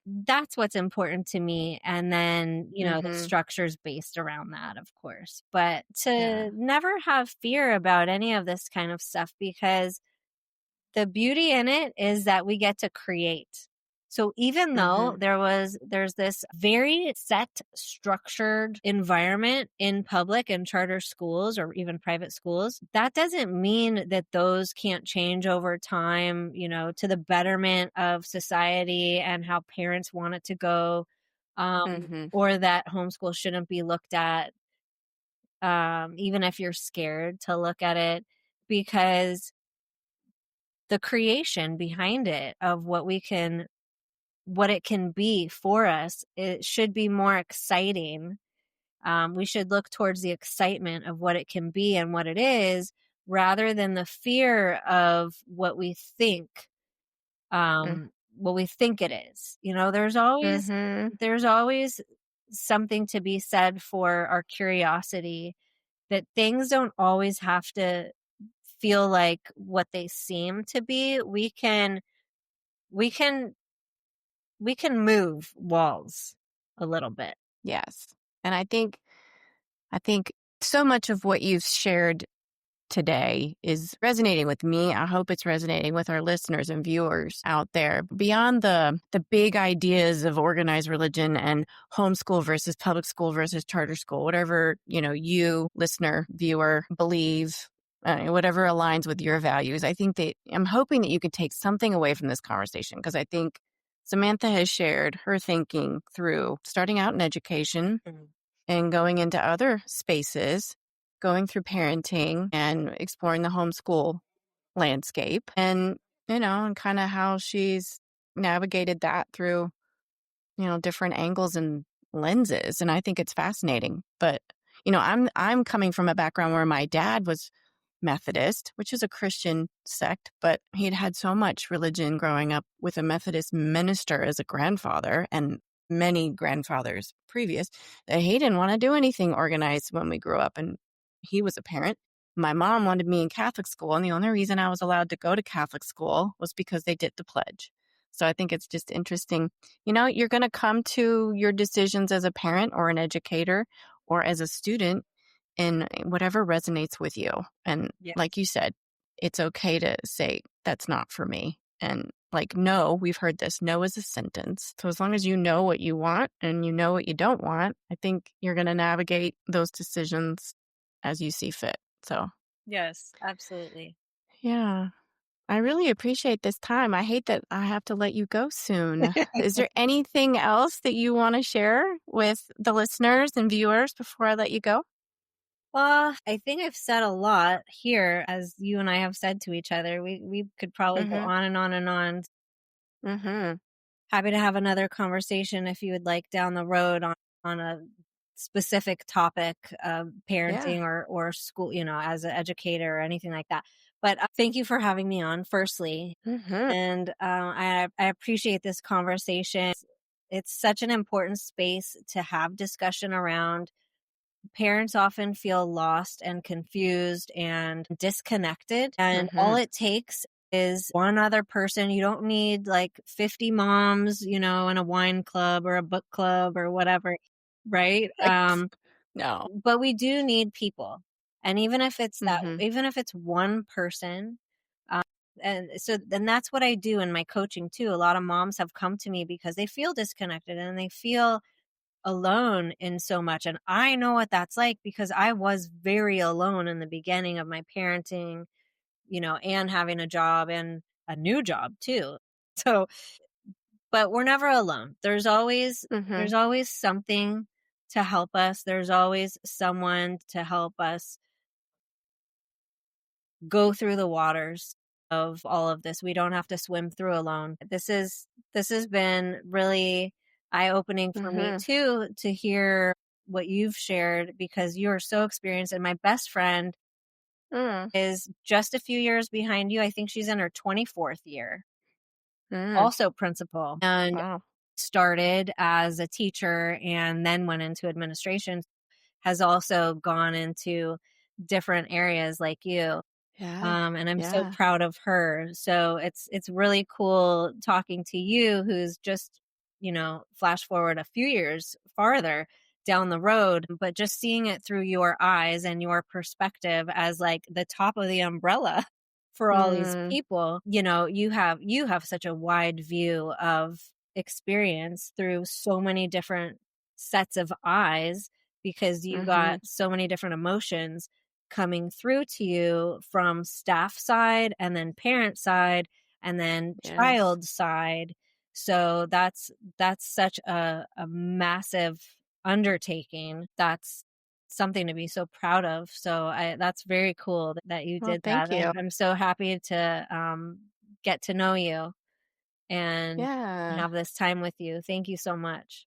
that's what's important to me. And then, the structure's based around that, of course. But to never have fear about any of this kind of stuff, because the beauty in it is that we get to create. So even though there's this very set, structured environment in public and charter schools or even private schools, that doesn't mean that those can't change over time, to the betterment of society and how parents want it to go, or that homeschool shouldn't be looked at, even if you're scared to look at it, because the creation behind it of what it can be for us, it should be more exciting. We should look towards the excitement of what it can be and what it is, rather than the fear of what we think it is. There's always something to be said for our curiosity, that things don't always have to feel like what they seem to be. We can move walls a little bit. Yes. And I think so much of what you've shared today is resonating with me. I hope it's resonating with our listeners and viewers out there. Beyond the big ideas of organized religion and homeschool versus public school versus charter school, whatever, you listener, viewer, believe, whatever aligns with your values. I think that I'm hoping that you could take something away from this conversation, because I think Samantha has shared her thinking through starting out in education and going into other spaces, going through parenting and exploring the homeschool landscape, and, and kind of how she's navigated that through, different angles and lenses. And I think it's fascinating. But, I'm coming from a background where my dad was Methodist, which is a Christian sect, but he'd had so much religion growing up with a Methodist minister as a grandfather and many grandfathers previous, that he didn't want to do anything organized when we grew up. And he was a parent. My mom wanted me in Catholic school, and the only reason I was allowed to go to Catholic school was because they did the pledge. So I think it's just interesting. You're going to come to your decisions as a parent or an educator or as a student in whatever resonates with you. And like you said, it's okay to say, that's not for me. And like, no, we've heard this. No is a sentence. So as long as you know what you want and you know what you don't want, I think you're going to navigate those decisions as you see fit. So, yes, absolutely. Yeah. I really appreciate this time. I hate that I have to let you go soon. Is there anything else that you want to share with the listeners and viewers before I let you go? Well, I think I've said a lot here, as you and I have said to each other. We could probably go on and on and on. Happy to have another conversation if you would like down the road on a specific topic of parenting or school, as an educator or anything like that. But thank you for having me on, firstly. And I appreciate this conversation. It's such an important space to have discussion around. Parents often feel lost and confused and disconnected. And all it takes is one other person. You don't need like 50 moms, in a wine club or a book club or whatever, right? No. But we do need people. And even if it's even if it's one person, and so then that's what I do in my coaching too. A lot of moms have come to me because they feel disconnected and they feel alone in so much. And I know what that's like because I was very alone in the beginning of my parenting, and having a job and a new job too. So, but we're never alone. There's always something to help us. There's always someone to help us go through the waters of all of this. We don't have to swim through alone. This has been really eye-opening for me too, to hear what you've shared, because you're so experienced. And my best friend is just a few years behind you. I think she's in her 24th year. Also principal, and started as a teacher and then went into administration, has also gone into different areas like you. And I'm so proud of her. So it's really cool talking to you, who's just, flash forward a few years farther down the road, but just seeing it through your eyes and your perspective as like the top of the umbrella for all these people. You have such a wide view of experience through so many different sets of eyes, because you got so many different emotions coming through to you from staff side and then parent side and then child side. So that's such a massive undertaking. That's something to be so proud of. So that's very cool that you did that. Thank you. I'm so happy to get to know you and have this time with you. Thank you so much.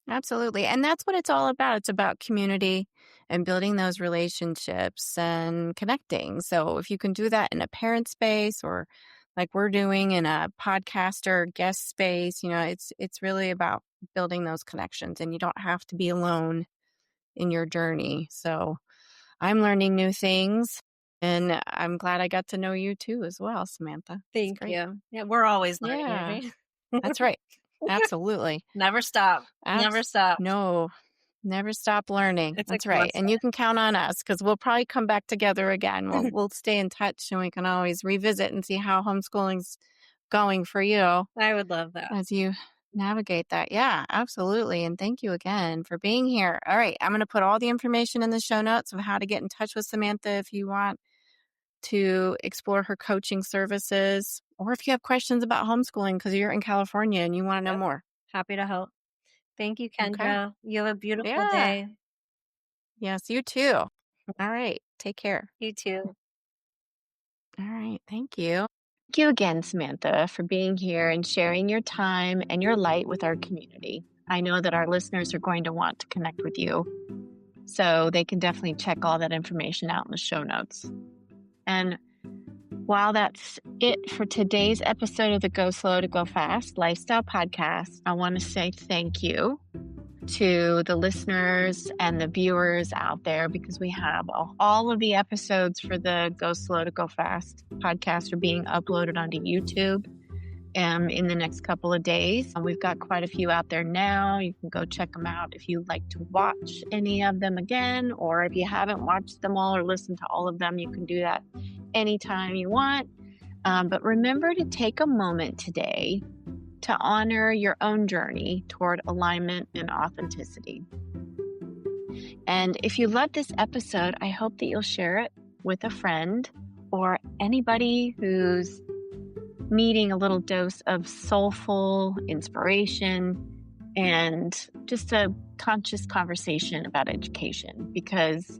Absolutely. And that's what it's all about. It's about community and building those relationships and connecting. So if you can do that in a parent space, or like we're doing in a podcaster guest space, it's really about building those connections, and you don't have to be alone in your journey. So I'm learning new things, and I'm glad I got to know you too as well, Samantha. Thank you. Yeah, we're always learning. Yeah, that's right. Absolutely. Never stop. Never stop. No, never stop learning. It's That's right. And you can count on us, because we'll probably come back together again. We'll stay in touch, and we can always revisit and see how homeschooling's going for you. I would love that. As you navigate that. Yeah, absolutely. And thank you again for being here. All right. I'm going to put all the information in the show notes of how to get in touch with Samantha if you want to explore her coaching services, or if you have questions about homeschooling because you're in California and you want to know more. Happy to help. Thank you, Okay. Kendra. You have a beautiful Yeah. day. Yes, you too. All right. Take care. You too. All right. Thank you. Thank you again, Samantha, for being here and sharing your time and your light with our community. I know that our listeners are going to want to connect with you, so they can definitely check all that information out in the show notes. And while that's it for today's episode of the Go Slow to Go Fast Lifestyle Podcast, I want to say thank you to the listeners and the viewers out there, because we have all of the episodes for the Go Slow to Go Fast podcast are being uploaded onto YouTube in the next couple of days. We've got quite a few out there now. You can go check them out if you'd like to watch any of them again, or if you haven't watched them all or listened to all of them, you can do that anytime you want. But remember to take a moment today to honor your own journey toward alignment and authenticity. And if you love this episode, I hope that you'll share it with a friend or anybody who's needing a little dose of soulful inspiration and just a conscious conversation about education, because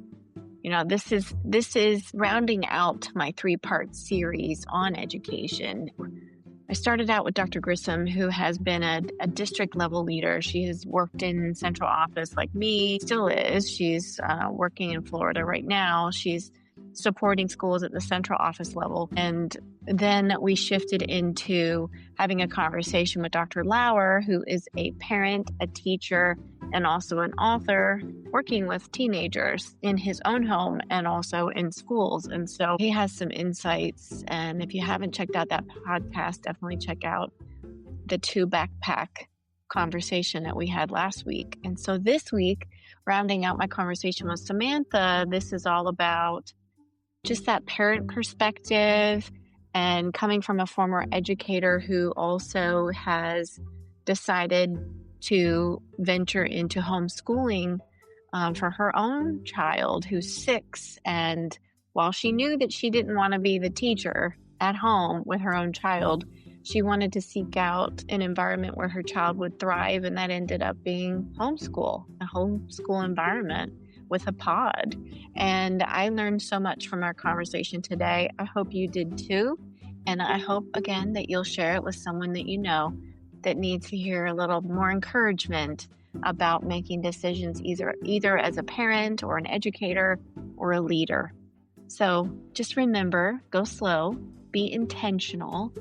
this is rounding out my 3-part series on education. I started out with Dr. Grissom, who has been a district level leader. She has worked in central office like me, still is. She's working in Florida right now. She's supporting schools at the central office level. And then we shifted into having a conversation with Dr. Lauer, who is a parent, a teacher, and also an author working with teenagers in his own home and also in schools. And so he has some insights. And if you haven't checked out that podcast, definitely check out the 2 backpack conversation that we had last week. And so this week, rounding out my conversation with Samantha, this is all about just that parent perspective, and coming from a former educator who also has decided to venture into homeschooling for her own child who's 6. And while she knew that she didn't want to be the teacher at home with her own child, she wanted to seek out an environment where her child would thrive, and that ended up being a homeschool environment with a pod. And I learned so much from our conversation today. I hope you did too. And I hope, again, that you'll share it with someone that you know that needs to hear a little more encouragement about making decisions either as a parent or an educator or a leader. So just remember, go slow, be intentional,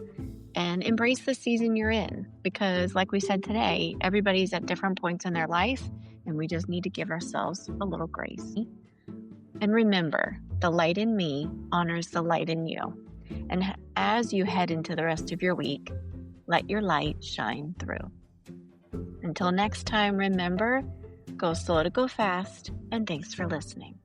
and embrace the season you're in. Because like we said today, everybody's at different points in their life, and we just need to give ourselves a little grace. And remember, the light in me honors the light in you. And as you head into the rest of your week, let your light shine through. Until next time, remember, go slow to go fast, and thanks for listening.